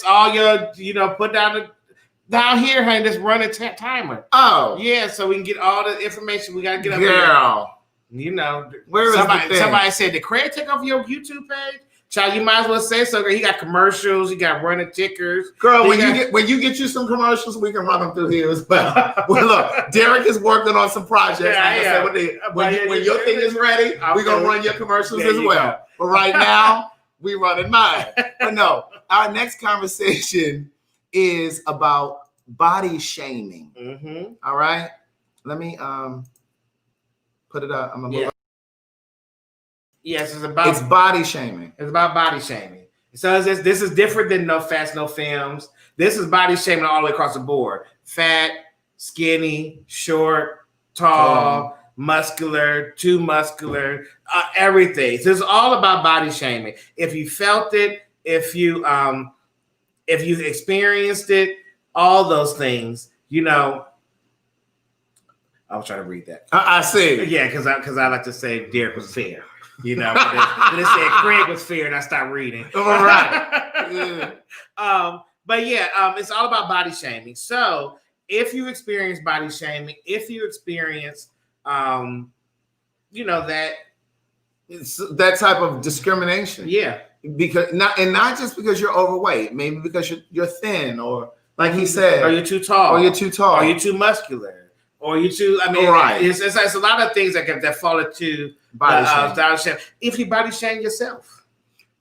All your, put down here, honey, just run a timer. Oh. Yeah, so we can get all the information. We got to get up here. You know, somebody said, did Craig take off your YouTube page? Child, you might as well say so. He got commercials. He got running tickers. Girl, when you get you some commercials, we can run them through here as well. Well, look, Derek is working on some projects. When your thing is ready, we're going to run your commercials as well. But right now, we running mine. But no, our next conversation is about body shaming. All right? Let me put it up. I'm going to move. Yes, it's body shaming. It's about body shaming. So this is different than no fats, no films. This is body shaming all the way across the board. Fat, skinny, short, tall, muscular, too muscular, everything. So it's all about body shaming. If you felt it, if you experienced it, all those things, I was trying to read that. I see. Yeah, because I like to say Derek was fair. But it said Craig was fair, and I stopped reading. All right. But it's all about body shaming. So if you experience body shaming, if you experience, that it's that type of discrimination. Yeah. Because not just because you're overweight, maybe because you're thin, or like he said, or you're too tall, or you're too muscular. Or you too. I mean, right. It's a lot of things that fall into body shaming. If you body shame yourself,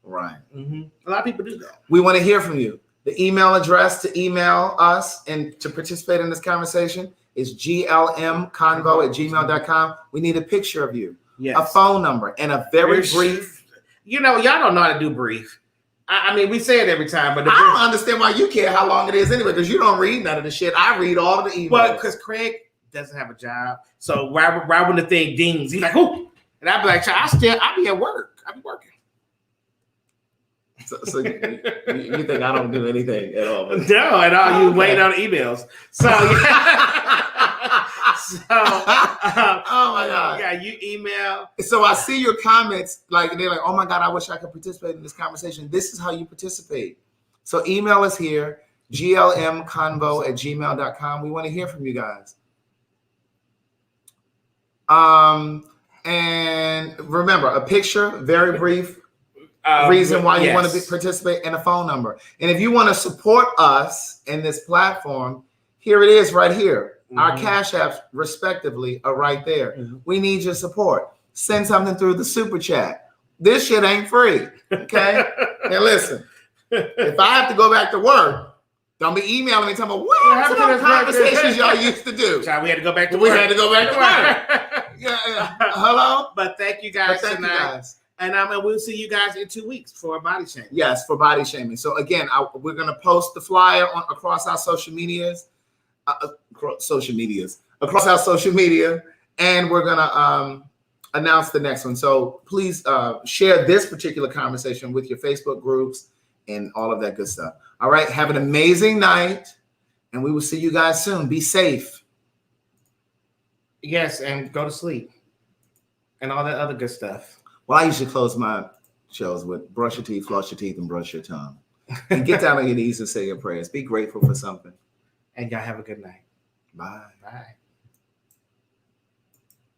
right? A lot of people do that. We want to hear from you. The email address to email us and to participate in this conversation is glmconvo@gmail.com. We need a picture of you, a phone number, and a very brief. Y'all don't know how to do brief. I mean, we say it every time, but I don't understand why you care how long it is anyway, because you don't read none of the shit. I read all of the emails. Well, because Craig doesn't have a job, so right when the thing dings, he's like, "Oh," and I'd be like, "I'll be at work. I'll be working." So you think I don't do anything at all? No, at all. You wait on emails. So, oh my God. Yeah, you email. So I see your comments, like they're like, oh my God, I wish I could participate in this conversation. This is how you participate. So email us here, glmconvo@gmail.com. We want to hear from you guys. And remember, a picture, very brief reason why you want to participate, and a phone number. And if you want to support us in this platform, here it is right here. Our Cash Apps, respectively, are right there. We need your support. Send something through the super chat. This shit ain't free, okay? And listen, if I have to go back to work, don't be emailing me talking about what happened to the conversations y'all used to do. So we had to go back to we work. had to go back to work. Hello? But thank you guys tonight. And we'll see you guys in 2 weeks for body shaming. Yes, for body shaming. So again, we're going to post the flyer across our social medias. Across our social media, and we're gonna announce the next one. So please share this particular conversation with your Facebook groups and all of that good stuff. All right, have an amazing night, and we will see you guys soon. Be safe. Yes, and go to sleep and all that other good stuff. Well, I usually close my shows with brush your teeth, floss your teeth, and brush your tongue. And get down on your knees and say your prayers. Be grateful for something. And y'all have a good night. Bye. Bye.